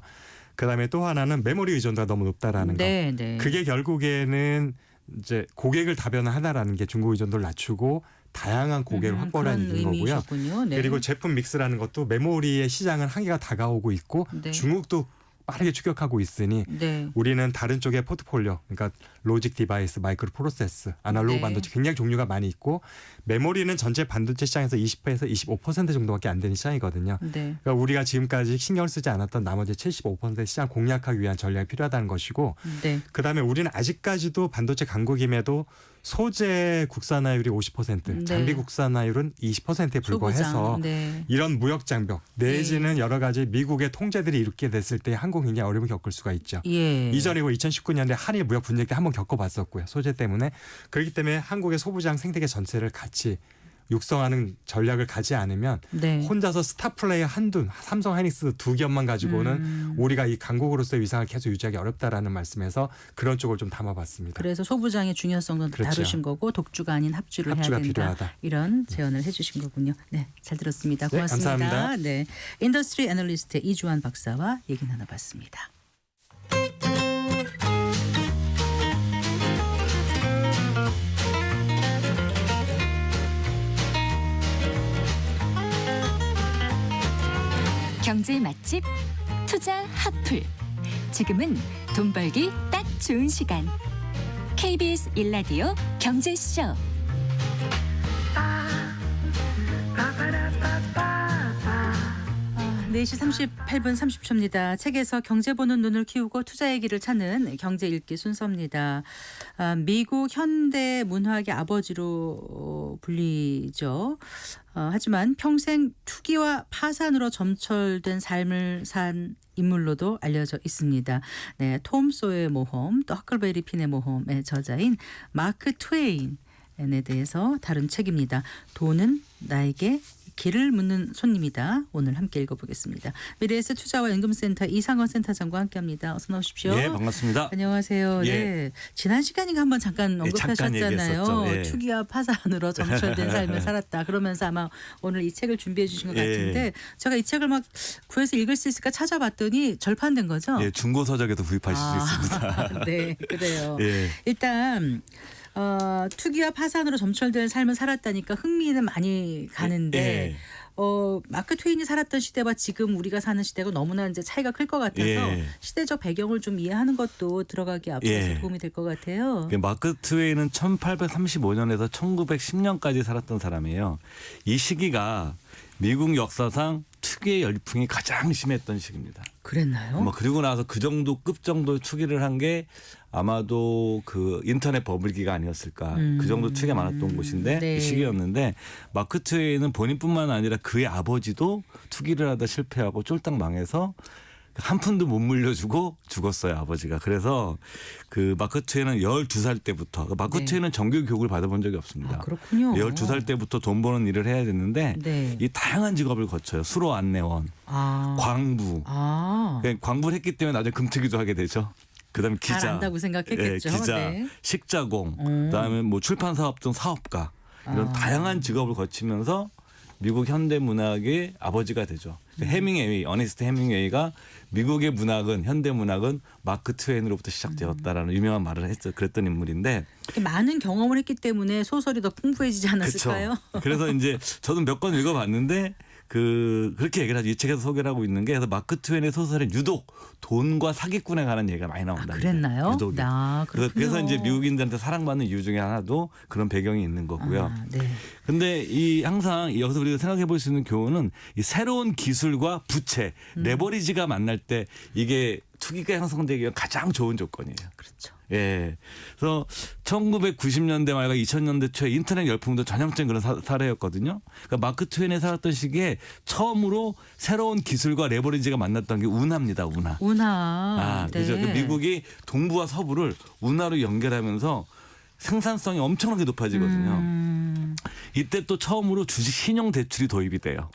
그다음에 또 하나는 메모리 의존도가 너무 높다라는 네, 거. 네. 그게 결국에는 이제 고객을 다변화하다라는 게 중국 의존도를 낮추고 다양한 고객을 확보하는 그런 얘기인 거고요. 의미셨군요. 네. 그리고 제품 믹스라는 것도 메모리의 시장은 한계가 다가오고 있고 네. 중국도 빠르게 추격하고 있으니 네. 우리는 다른 쪽의 포트폴리오, 그러니까 로직 디바이스, 마이크로 프로세스, 아날로그 네. 반도체 굉장히 종류가 많이 있고 메모리는 전체 반도체 시장에서 20%에서 25% 정도밖에 안 되는 시장이거든요. 네. 그러니까 우리가 지금까지 신경을 쓰지 않았던 나머지 75%의 시장 공략하기 위한 전략이 필요하다는 것이고 네. 그다음에 우리는 아직까지도 반도체 강국임에도 소재 국산화율이 50%, 네. 장비 국산화율은 20%에 불과해서 소부장. 네. 이런 무역 장벽 내지는 여러 가지 미국의 통제들이 이렇게 됐을 때 한국이 굉장히 어려움을 겪을 수가 있죠. 예. 이전에 2019년에 한일 무역 분쟁 때 한번 겪어봤었고요. 소재 때문에. 그렇기 때문에 한국의 소부장 생태계 전체를 같이 육성하는 전략을 가지 않으면 네. 혼자서 스타 플레이어 한두 삼성 하이닉스 두 기업만 가지고는 우리가 이 강국으로서의 위상을 계속 유지하기 어렵다라는 말씀에서 그런 쪽을 좀 담아봤습니다. 그래서 소부장의 중요성도 그렇죠. 다루신 거고 독주가 아닌 합주를 합주가 해야 된다. 필요하다. 이런 제언을 해주신 거군요. 네, 잘 들었습니다. 네, 고맙습니다. 감사합니다. 네, 인더스트리 애널리스트 이주환 박사와 얘기 나눠봤습니다. 경제 맛집 투자 핫플. 지금은 돈 벌기 딱 좋은 시간. KBS 1라디오 경제쇼. 4시 38분 30초입니다. 책에서 경제 보는 눈을 키우고 투자 얘기를 찾는 경제 읽기 순서입니다. 미국 현대 문학의 아버지로 불리죠. 하지만 평생 투기와 파산으로 점철된 삶을 산 인물로도 알려져 있습니다. 네, 톰 소의 모험, 또 허클베리 핀의 모험의 저자인 마크 트웨인에 대해서 다룬 책입니다. 돈은 나에게 길을 묻는 손님이다. 오늘 함께 읽어보겠습니다. 미래에셋 투자와 연금센터 이상원 센터장과 함께합니다. 어서 나오십시오. 예, 반갑습니다. 안녕하세요. 예. 네. 지난 시간인가 한번 잠깐 예, 잠깐 언급하셨잖아요. 얘기했었죠. 예. 투기와 파산으로 점철된 삶을 살았다. 그러면서 아마 오늘 이 책을 준비해 주신 것 예. 같은데 제가 이 책을 막 구해서 읽을 수 있을까 찾아봤더니 절판된 거죠? 예, 중고 서적에도 구입하실 수 있습니다. 네, 그래요. 예. 일단 투기와 파산으로 점철된 삶을 살았다니까 흥미는 많이 가는데 예. 마크 트웨인이 살았던 시대와 지금 우리가 사는 시대가 너무나 이제 차이가 클 것 같아서 예. 시대적 배경을 좀 이해하는 것도 들어가기 앞서서 예. 도움이 될 것 같아요. 마크 트웨인은 1835년에서 1910년까지 살았던 사람이에요. 이 시기가 미국 역사상 투기의 열풍이 가장 심했던 시기입니다. 그랬나요? 뭐 그리고 나서 그 정도 급 정도의 투기를 한 게 아마도 그 인터넷 버블기가 아니었을까. 그 정도 투기가 많았던 곳인데 네. 이 시기였는데 마크 트웨인은 본인뿐만 아니라 그의 아버지도 투기를 하다 실패하고 쫄딱 망해서 한 푼도 못 물려주고 죽었어요, 아버지가. 그래서 그 마크 트웨인은 12살 때부터 마크 네. 트웨인은 정규 교육을 받아본 적이 없습니다. 아, 그렇군요. 12살 때부터 돈 버는 일을 해야 됐는데 네. 이 다양한 직업을 거쳐요. 수로 안내원, 광부. 그러니까 광부를 했기 때문에 나중에 금투기도 하게 되죠. 그다음에 기자, 잘 안다고 생각했겠죠. 예, 기자, 네. 식자공, 그다음에 뭐 출판 사업 등 사업가 이런 다양한 직업을 거치면서 미국 현대 문학의 아버지가 되죠. 해밍웨이, 어니스트 해밍웨이가 미국의 문학은 현대 문학은 마크 트웨인으로부터 시작되었다라는 유명한 말을 했죠. 그랬던 인물인데 이렇게 많은 경험을 했기 때문에 소설이 더 풍부해지지 않았을까요? 그쵸. 그래서 이제 저도 몇 권 읽어봤는데 그렇게 얘기를 하죠. 이 책에서 소개를 하고 있는 게 그래서 마크 트웨인의 소설에 유독 돈과 사기꾼에 관한 얘기가 많이 나온다. 그랬나요? 유독이. 그렇군요. 그래서 이제 미국인들한테 사랑받는 이유 중에 하나도 그런 배경이 있는 거고요. 네. 근데 이 항상 여기서 우리가 생각해 볼 수 있는 교훈은 이 새로운 기술과 부채, 레버리지가 만날 때 이게 투기가 형성되기 위한 가장 좋은 조건이에요. 그렇죠. 예. 그래서 1990년대 말과 2000년대 초에 인터넷 열풍도 전형적인 그런 사례였거든요. 그러니까 마크 트웨인이 살았던 시기에 처음으로 새로운 기술과 레버리지가 만났던 게 운하입니다. 운하. 운하. 네. 그죠. 그러니까 미국이 동부와 서부를 운하로 연결하면서 생산성이 엄청나게 높아지거든요. 이때 또 처음으로 주식 신용 대출이 도입이 돼요.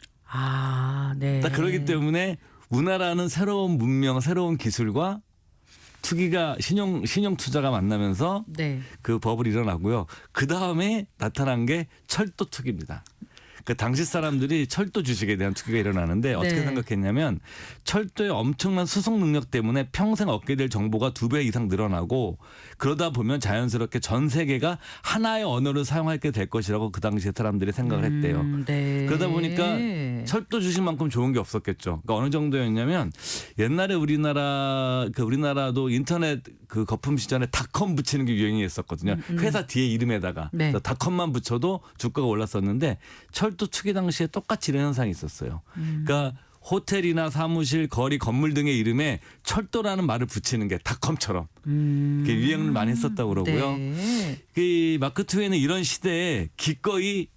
네. 딱 그러기 때문에 운하라는 새로운 문명, 새로운 기술과 투기가 신용 투자가 만나면서 네. 그 버블이 일어나고요. 그 다음에 나타난 게 철도 투기입니다. 그 당시 사람들이 철도 주식에 대한 투기가 일어나는데 어떻게 네. 생각했냐면 철도의 엄청난 수송 능력 때문에 평생 얻게 될 정보가 2배 이상 늘어나고 그러다 보면 자연스럽게 전 세계가 하나의 언어를 사용하게 될 것이라고 그 당시에 사람들이 생각을 했대요. 네. 그러다 보니까 철도 주식만큼 좋은 게 없었겠죠. 그러니까 어느 정도였냐면 옛날에 우리나라도 인터넷 그 거품 시절에 닷컴 붙이는 게 유행이었었거든요. 회사 뒤에 이름에다가 네. 닷컴만 붙여도 주가가 올랐었는데 철도 투기 당시에 똑같이 이런 현상이 있었어요. 그러니까 호텔이나 사무실, 거리, 건물 등의 이름에 철도라는 말을 붙이는 게 닷컴처럼 이렇게 유행을 많이 했었다고 그러고요. 네. 그 마크 트웨인은 이런 시대에 기꺼이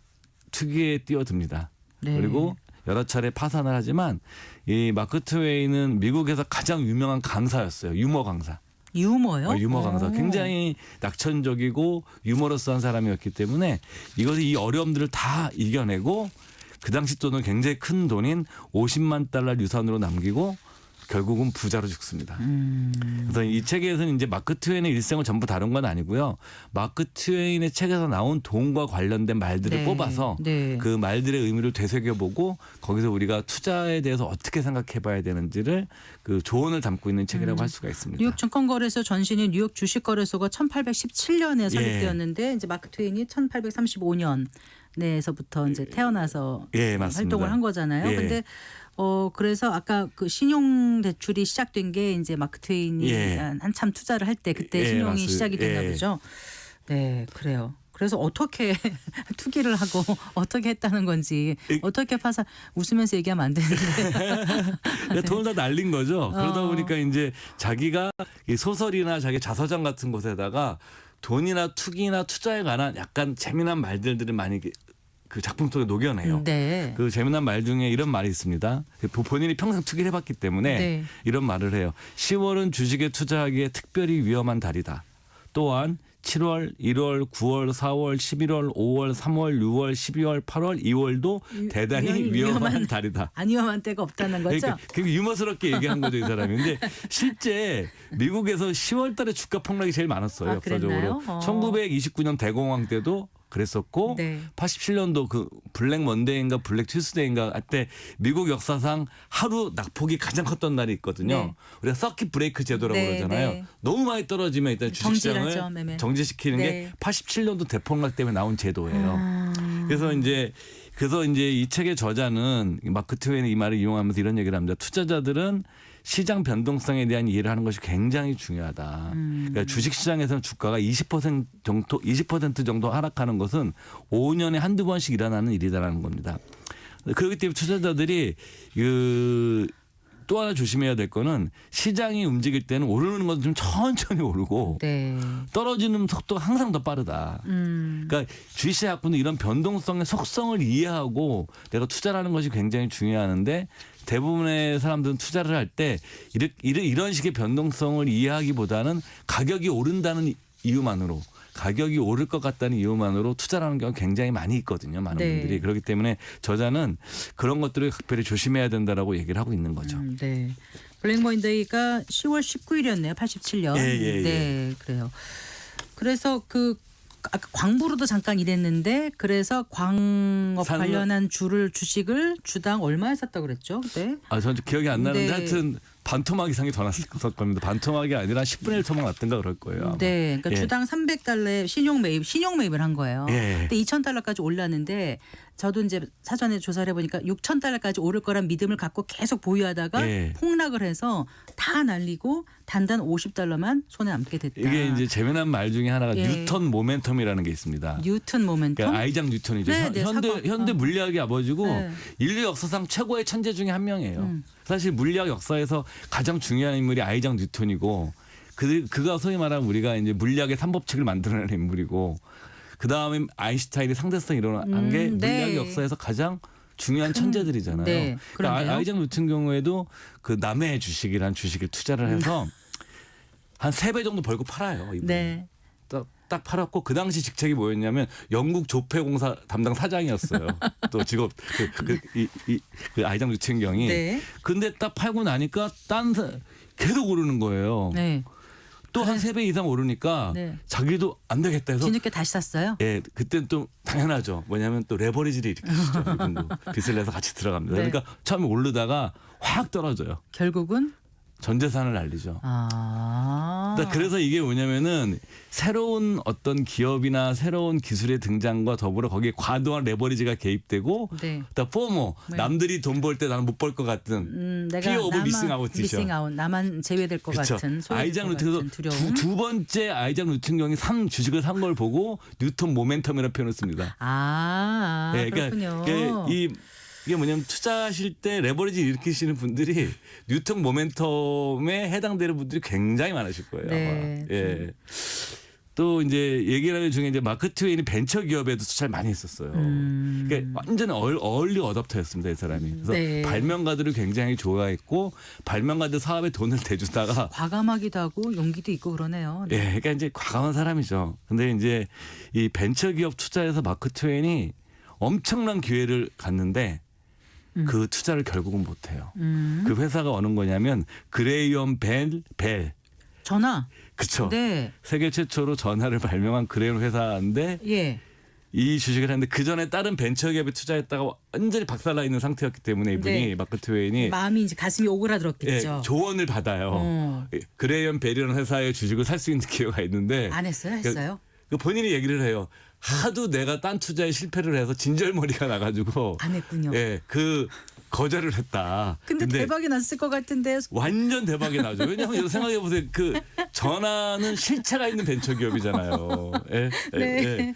투기에 뛰어듭니다. 네. 그리고 여러 차례 파산을 하지만 이 마크 트웨인은 미국에서 가장 유명한 강사였어요. 유머 강사. 유머요? 유머 강사. 굉장히 낙천적이고 유머러스한 사람이었기 때문에 이 어려움들을 다 이겨내고 그 당시 돈은 굉장히 큰 돈인 50만 달러 유산으로 남기고 결국은 부자로 죽습니다. 그래서 이 책에서는 이제 마크 트웨인의 일생을 전부 다룬 건 아니고요. 마크 트웨인의 책에서 나온 돈과 관련된 말들을 네. 뽑아서 네. 그 말들의 의미를 되새겨보고 거기서 우리가 투자에 대해서 어떻게 생각해봐야 되는지를 그 조언을 담고 있는 책이라고 할 수가 있습니다. 뉴욕 증권거래소 전신인 뉴욕 주식거래소가 1817년에 설립되었는데 이제 마크 트웨인이 1835년에서부터 이제 태어나서 예, 맞습니다. 활동을 한 거잖아요. 예. 근데 그래서 아까 그 신용 대출이 시작된 게 이제 마크 트웨인이 예. 한참 투자를 할 때 그때 예, 신용이 맞습니다. 시작이 됐나 예. 보죠. 네, 그래요. 그래서 어떻게 투기를 하고 어떻게 했다는 건지 어떻게 파산 웃으면서 얘기하면 안 되는데 그러니까 돈을 다 날린 거죠. 그러다 보니까 이제 자기가 이 소설이나 자기 자서전 같은 곳에다가 돈이나 투기나 투자에 관한 약간 재미난 말들을 많이 그 작품 속에 녹여내요. 네. 그 재미난 말 중에 이런 말이 있습니다. 본인이 평생 투기를 해봤기 때문에 네. 이런 말을 해요. 10월은 주식에 투자하기에 특별히 위험한 달이다. 또한 7월, 1월, 9월, 4월, 11월, 5월, 3월, 6월, 12월, 8월, 2월도 대단히 위험한 달이다. 안 위험한 때가 없다는 거죠. 그러니까 유머스럽게 얘기한 거죠, 이 사람이. 근데 실제 미국에서 10월 달에 주가 폭락이 제일 많았어요, 아, 역사적으로. 그랬나요? 1929년 대공황 때도 그랬었고 네. 87년도 그 블랙 먼데이인가 블랙 튜스데이인가 할 때 미국 역사상 하루 낙폭이 가장 컸던 날이 있거든요. 네. 우리가 서킷 브레이크 제도라고 네, 그러잖아요. 네. 너무 많이 떨어지면 일단 정지를 하죠, 주식시장을 매매. 정지시키는 네. 게 87년도 대폭락 때문에 나온 제도예요. 그래서 이제 이 책의 저자는 마크 트웨인의 이 말을 이용하면서 이런 얘기를 합니다. 투자자들은 시장 변동성에 대한 이해를 하는 것이 굉장히 중요하다. 그러니까 주식시장에서는 주가가 20% 정도 하락하는 것은 5년에 한두 번씩 일어나는 일이다라는 겁니다. 그렇기 때문에 투자자들이 또 하나 조심해야 될 거는 시장이 움직일 때는 오르는 건 좀 천천히 오르고 네. 떨어지는 속도가 항상 더 빠르다. 그러니까 주식시장학부는 이런 변동성의 속성을 이해하고 내가 투자를 하는 것이 굉장히 중요하는데 대부분의 사람들은 투자를 할 때 이런 식의 변동성을 이해하기보다는 가격이 오른다는 이유만으로 가격이 오를 것 같다는 이유만으로 투자를 하는 경우가 굉장히 많이 있거든요. 많은 네. 분들이. 그렇기 때문에 저자는 그런 것들을 각별히 조심해야 된다라고 얘기를 하고 있는 거죠. 네. 블랙 먼데이가 10월 19일이었네요. 87년. 예. 네, 그래요. 그래서 아까 광부로도 잠깐 일했는데 그래서 광업 관련한 주식을 주당 얼마에 샀다고 그랬죠? 네. 저는 기억이 안 나는데 네. 하여튼 반토막 이상이 더 났을 겁니다. 반토막이 아니라 10분의 1 토막 났던가 그럴 거예요. 아마. 네, 그러니까 예. 주당 300달러의 신용 매입을 한 거예요. 예. 근데 2,000달러까지 올랐는데 저도 이제 사전에 조사를 해보니까 6,000달러까지 오를 거란 믿음을 갖고 계속 보유하다가 예. 폭락을 해서 다 날리고 단단 50달러만 손에 남게 됐다. 이게 이제 재미난 말 중에 하나가 예. 뉴턴 모멘텀이라는 게 있습니다. 뉴턴 모멘텀. 그러니까 아이작 뉴턴이죠. 네, 네, 현대 물리학의 아버지고 네. 인류 역사상 최고의 천재 중에 한 명이에요. 사실 물리학 역사에서 가장 중요한 인물이 아이작 뉴턴이고 그가 소위 말하면 우리가 이제 물리학의 3법칙을 만들어낸 인물이고 그 다음에 아인슈타인이 상대성 일어난 게 물리학 네. 역사에서 가장 중요한 천재들이잖아요. 네, 그러니까 그런데요? 아이작 뉴턴 경우에도 그 남의 주식이란 주식에 투자를 해서 한 3배 정도 벌고 팔아요. 이분이. 네. 딱 팔았고 그 당시 직책이 뭐였냐면 영국 조폐공사 담당 사장이었어요. 또 직업 그 아이작 뉴턴 경이. 네. 근데 딱 팔고 나니까 계속 오르는 거예요. 네. 또 한 3배 이상 오르니까 네. 자기도 안 되겠다 해서 뒤늦게 다시 샀어요. 예, 그때는 또 당연하죠. 뭐냐면 또 레버리지를 일으키시죠. 이분도 빚을 내서 같이 들어갑니다. 네. 그러니까 처음에 오르다가 확 떨어져요. 결국은 전 재산을 날리죠. 그러니까 그래서 이게 뭐냐면은 새로운 어떤 기업이나 새로운 기술의 등장과 더불어 거기에 과도한 레버리지가 개입되고 네. 또 포모 네. 남들이 돈 벌 때 나는 못 벌 것 같은 내가 피어 오브 미싱 아웃이죠. 미싱 아웃 나만 제외될 것 그렇죠. 같은 아이작 소외될 것 같은 뉴턴 두려움. 두 번째 아이작 뉴턴 경이 주식을 산 걸 보고 뉴턴 모멘텀이라는 표현을 씁니다. 네, 그렇군요. 이게 뭐냐면 투자하실 때 레버리지 일으키시는 분들이 뉴턴 모멘텀에 해당되는 분들이 굉장히 많으실 거예요. 네. 아마. 예. 또 이제 얘기하는 중에 이제 마크 트웨인이 벤처 기업에도 투자를 많이 했었어요. 그러니까 완전 얼리 어댑터였습니다, 이 사람이. 그래서 네. 발명가들을 굉장히 좋아했고 발명가들 사업에 돈을 대주다가 과감하기도 하고 용기도 있고 그러네요. 예, 그러니까 이제 과감한 사람이죠. 근데 이제 이 벤처 기업 투자에서 마크 트웨인이 엄청난 기회를 갖는데 그 투자를 결국은 못 해요. 그 회사가 어느 거냐면 그레이엄 벨. 전화. 그쵸. 네. 세계 최초로 전화를 발명한 그레이엄 회사인데 예. 이 주식을 했는데 그 전에 다른 벤처 기업에 투자했다가 완전히 박살나 있는 상태였기 때문에 이분이 네. 마크 트웨인이 마음이 이제 가슴이 오그라들었겠죠. 조언을 받아요. 그레이엄 벨이라는 회사의 주식을 살 수 있는 기회가 있는데 안 했어요? 했어요? 본인이 얘기를 해요. 하도 내가 딴 투자에 실패를 해서 진절머리가 나가지고 안 했군요. 예, 거절을 했다. 근데 대박이 났을 것 같은데. 완전 대박이 나죠. 왜냐하면 생각해 보세요. 그 전화는 실체가 있는 벤처 기업이잖아요. 예, 네. 예.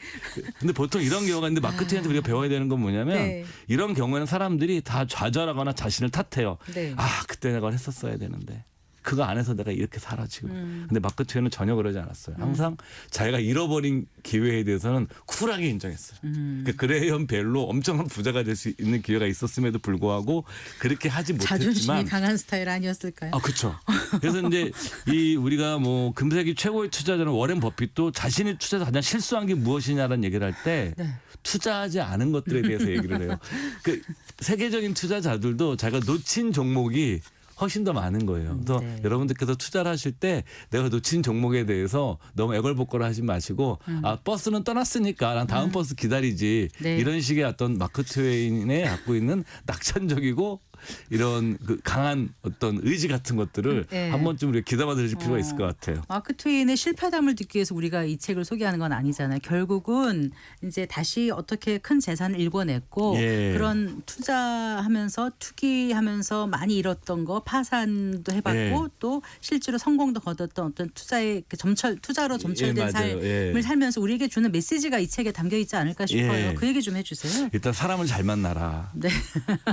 근데 보통 이런 경우가 있는데 마케팅한테 우리가 배워야 되는 건 뭐냐면 네. 이런 경우에는 사람들이 다 좌절하거나 자신을 탓해요. 네. 그때 내가 했었어야 되는데. 그거 안에서 내가 이렇게 살아 지금. 근데 마크 트웨인은 전혀 그러지 않았어요. 항상 자기가 잃어버린 기회에 대해서는 쿨하게 인정했어요. 그 그레이엄 벨로 엄청난 부자가 될 수 있는 기회가 있었음에도 불구하고 그렇게 하지 자존심이 못했지만. 강한 스타일 아니었을까요? 아, 그렇죠. 그래서 이제 이 우리가 뭐 금세기 최고의 투자자는 워렌 버핏도 자신이 투자에서 가장 실수한 게 무엇이냐라는 얘기를 할 때 네. 투자하지 않은 것들에 대해서 얘기를 해요. 그 세계적인 투자자들도 자기가 놓친 종목이 훨씬 더 많은 거예요. 그래서 네. 여러분들께서 투자를 하실 때 내가 놓친 종목에 대해서 너무 애걸복걸 하지 마시고 아 버스는 떠났으니까 난 다음 버스 기다리지 네. 이런 식의 어떤 마크 트웨인의 갖고 있는 낙천적이고 이런 그 강한 어떤 의지 같은 것들을 네. 한 번쯤 우리가 귀담아 들으실 필요가 있을 것 같아요. 마크 트웨인의 실패담을 듣기 위해서 우리가 이 책을 소개하는 건 아니잖아요. 결국은 이제 다시 어떻게 큰 재산을 일궈냈고 예. 그런 투자하면서 투기하면서 많이 잃었던 거 파산도 해봤고 예. 또 실제로 성공도 거뒀던 어떤 투자의 그 투자로 점철된 예, 맞아요. 삶을 예. 살면서 우리에게 주는 메시지가 이 책에 담겨 있지 않을까 싶어요. 예. 그 얘기 좀 해주세요. 일단 사람을 잘 만나라. 네.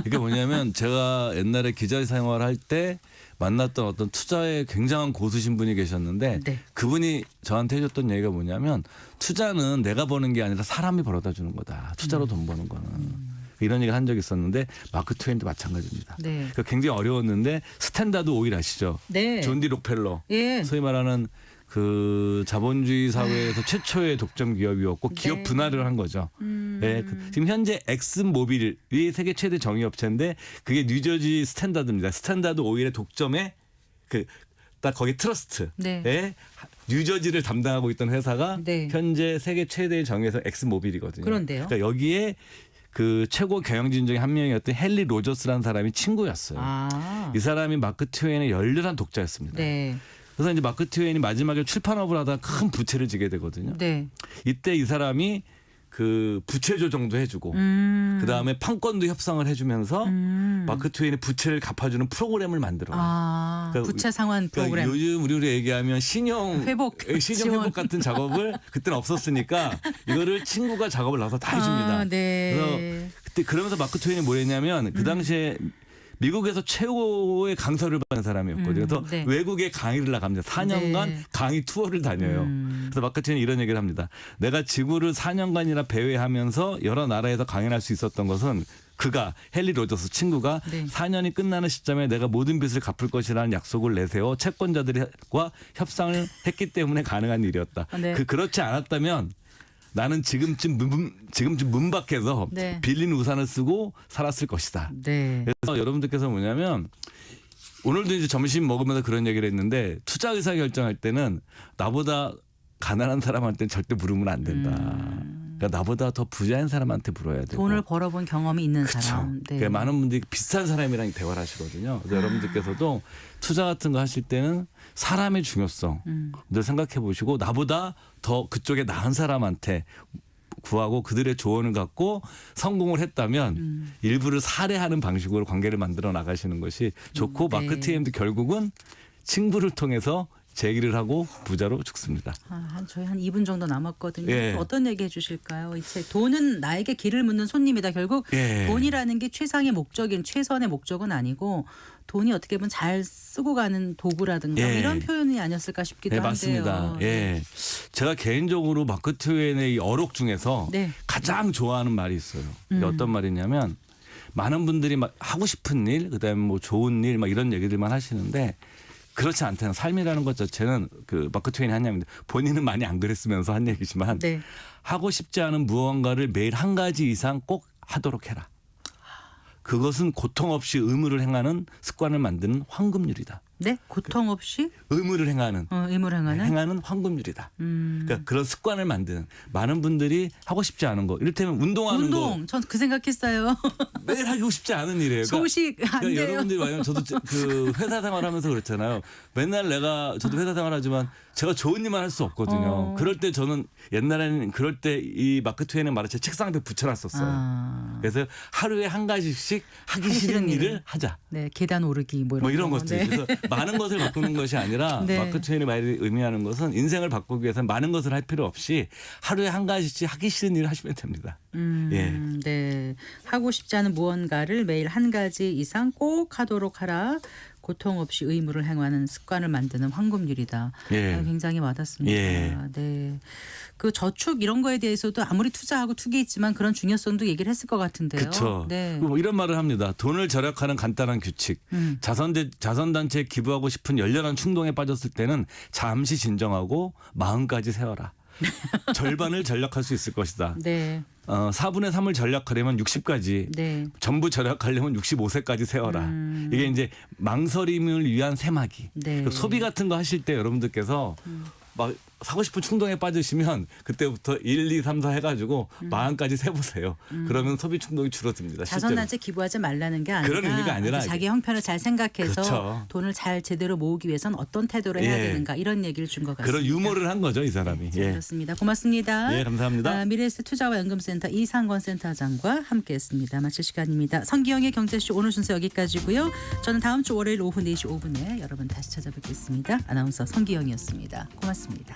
이게 뭐냐면 제가 옛날에 기자 생활할 때 만났던 어떤 투자에 굉장한 고수신 분이 계셨는데 네. 그분이 저한테 해줬던 얘기가 뭐냐면 투자는 내가 버는 게 아니라 사람이 벌어다 주는 거다. 투자로 돈 버는 거는. 이런 얘기를 한 적이 있었는데 마크 트웨인도 마찬가지입니다. 네. 그러니까 굉장히 어려웠는데 스탠다드 오일 아시죠? 네. 존 디 록펠러. 예. 소위 말하는 그 자본주의 사회에서 최초의 독점 기업이었고 기업 네. 분할을 한 거죠. 네, 지금 현재 엑슨모빌이 세계 최대 정유업체인데 그게 뉴저지 스탠다드입니다. 스탠다드 오일의 독점에 그 딱 거기 트러스트에 네. 뉴저지를 담당하고 있던 회사가 네. 현재 세계 최대의 정유회사 엑슨모빌이거든요. 그런데요? 그러니까 여기에 그 최고 경영진 중에 한 명이었던 헨리 로저스라는 사람이 친구였어요. 아. 이 사람이 마크 트웨인의 열렬한 독자였습니다. 네. 그래서 이제 마크 트웨인이 마지막에 출판업을 하다가 큰 부채를 지게 되거든요. 네. 이때 이 사람이 그 부채 조정도 해주고 그다음에 판권도 협상을 해주면서 마크 트웨인의 부채를 갚아주는 프로그램을 만들어요. 아, 그러니까 부채 상환 그러니까 프로그램. 요즘 우리로 얘기하면 신용 회복, 신용 지원. 회복 같은 작업을 그때는 없었으니까 이거를 친구가 작업을 나서 다 해줍니다. 아, 네. 그래서 그때 그러면서 마크 트웨인이 뭘 했냐면 그 당시에 미국에서 최고의 강사를 받는 사람이었거든요. 그래서 네. 외국에 강의를 나갑니다. 4년간 네. 강의 투어를 다녀요. 그래서 마크 트웨인이 이런 얘기를 합니다. 내가 지구를 4년간이나 배회하면서 여러 나라에서 강연할 수 있었던 것은 그가 헨리 로저스 친구가 네. 4년이 끝나는 시점에 내가 모든 빚을 갚을 것이라는 약속을 내세워 채권자들과 협상을 했기 때문에 가능한 일이었다. 네. 그렇지 않았다면 나는 지금쯤 문 밖에서 네. 빌린 우산을 쓰고 살았을 것이다. 네. 그래서 여러분들께서 뭐냐면 오늘도 이제 점심 먹으면서 그런 얘기를 했는데 투자 의사 결정할 때는 나보다 가난한 사람한테는 절대 물으면 안 된다. 그러니까 나보다 더 부자인 사람한테 물어야 되고. 돈을 벌어본 경험이 있는 그쵸. 사람. 네. 그러니까 많은 분들이 비싼 사람이랑 대화를 하시거든요. 그래서 여러분들께서도 투자 같은 거 하실 때는 사람의 중요성 늘 생각해 보시고 나보다 더 그쪽에 나은 사람한테 구하고 그들의 조언을 갖고 성공을 했다면 일부를 살해하는 방식으로 관계를 만들어 나가시는 것이 좋고 네. 마크 트웨인도 결국은 친구를 통해서 재기를 하고 부자로 죽습니다. 저희 한 2분 정도 남았거든요. 예. 어떤 얘기 해주실까요? 이 책 돈은 나에게 길을 묻는 손님이다. 결국 예. 돈이라는 게 최상의 목적인 최선의 목적은 아니고 돈이 어떻게 보면 잘 쓰고 가는 도구라든가 예. 이런 표현이 아니었을까 싶기도 네, 한데요. 맞습니다. 예. 제가 개인적으로 마크 트웨인의 이 어록 중에서 네. 가장 좋아하는 말이 있어요. 이게 어떤 말이냐면 많은 분들이 막 하고 싶은 일, 그다음에 뭐 좋은 일, 막 이런 얘기들만 하시는데 그렇지 않다는 삶이라는 것 자체는 그 마크 트웨인이 한 얘기입니다. 본인은 많이 안 그랬으면서 한 얘기지만 네. 하고 싶지 않은 무언가를 매일 한 가지 이상 꼭 하도록 해라. 그것은 고통 없이 의무를 행하는 습관을 만드는 황금률이다. 네, 고통 없이 의무를 행하는 의무를 행하는 황금률이다. 그러니까 그런 습관을 만드는 많은 분들이 하고 싶지 않은 거. 이를테면 운동하는 운동. 전 그 생각했어요. 거 매일 하고 싶지 않은 일이에요. 그러니까 소식 안 그러니까 돼요. 여러분들이 만약 저도 그 회사 생활하면서 그렇잖아요. 맨날 저도 회사 생활하지만 제가 좋은 일만 할 수 없거든요. 그럴 때 저는 옛날에는 그럴 때 이 마크 트웨인의 말을 제 책상 앞에 붙여놨었어요. 그래서 하루에 한 가지씩 하기 싫은 일을 하자. 네, 계단 오르기 뭐 뭐 이런 거. 것들. 네. 그래서 많은 것을 바꾸는 것이 아니라 네. 마크 트웨인의 말이 의미하는 것은 인생을 바꾸기 위해서는 많은 것을 할 필요 없이 하루에 한 가지씩 하기 싫은 일을 하시면 됩니다. 예. 네. 하고 싶지 않은 무언가를 매일 한 가지 이상 꼭 하도록 하라. 고통 없이 의무를 행하는 습관을 만드는 황금률이다. 예. 굉장히 와닿습니다. 예. 네. 그 저축 이런 거에 대해서도 아무리 투자하고 투기했지만 그런 중요성도 얘기를 했을 것 같은데요. 그렇죠. 네. 뭐 이런 말을 합니다. 돈을 절약하는 간단한 규칙. 자선단체에 기부하고 싶은 열렬한 충동에 빠졌을 때는 잠시 진정하고 마음까지 세워라. 절반을 전략할 수 있을 것이다. 네. 4분의 3을 전략하려면 60까지 네. 전부 절약하려면 65세까지 세워라. 이게 이제 망설임을 위한 세마기. 네. 소비 같은 거 하실 때 여러분들께서 막 사고 싶은 충동에 빠지시면 그때부터 1, 2, 3, 4 해가지고 마음까지 세보세요. 그러면 소비 충동이 줄어듭니다. 실제로. 자선단체 기부하지 말라는 게 아니라 그런 의미가 아니라 자기 형편을 잘 생각해서 그렇죠. 돈을 잘 제대로 모으기 위해서는 어떤 태도를 해야 예. 되는가 이런 얘기를 준 것 같습니다. 그런 유머를 한 거죠, 이 사람이. 네, 그렇습니다. 고맙습니다. 예, 감사합니다. 미래에셋 투자와 연금센터 이상권 센터장과 함께했습니다. 마칠 시간입니다. 성기영의 경제쇼 오늘 순서 여기까지고요. 저는 다음 주 월요일 오후 4시 5분에 여러분 다시 찾아뵙겠습니다. 아나운서 성기영이었습니다. 고맙습니다.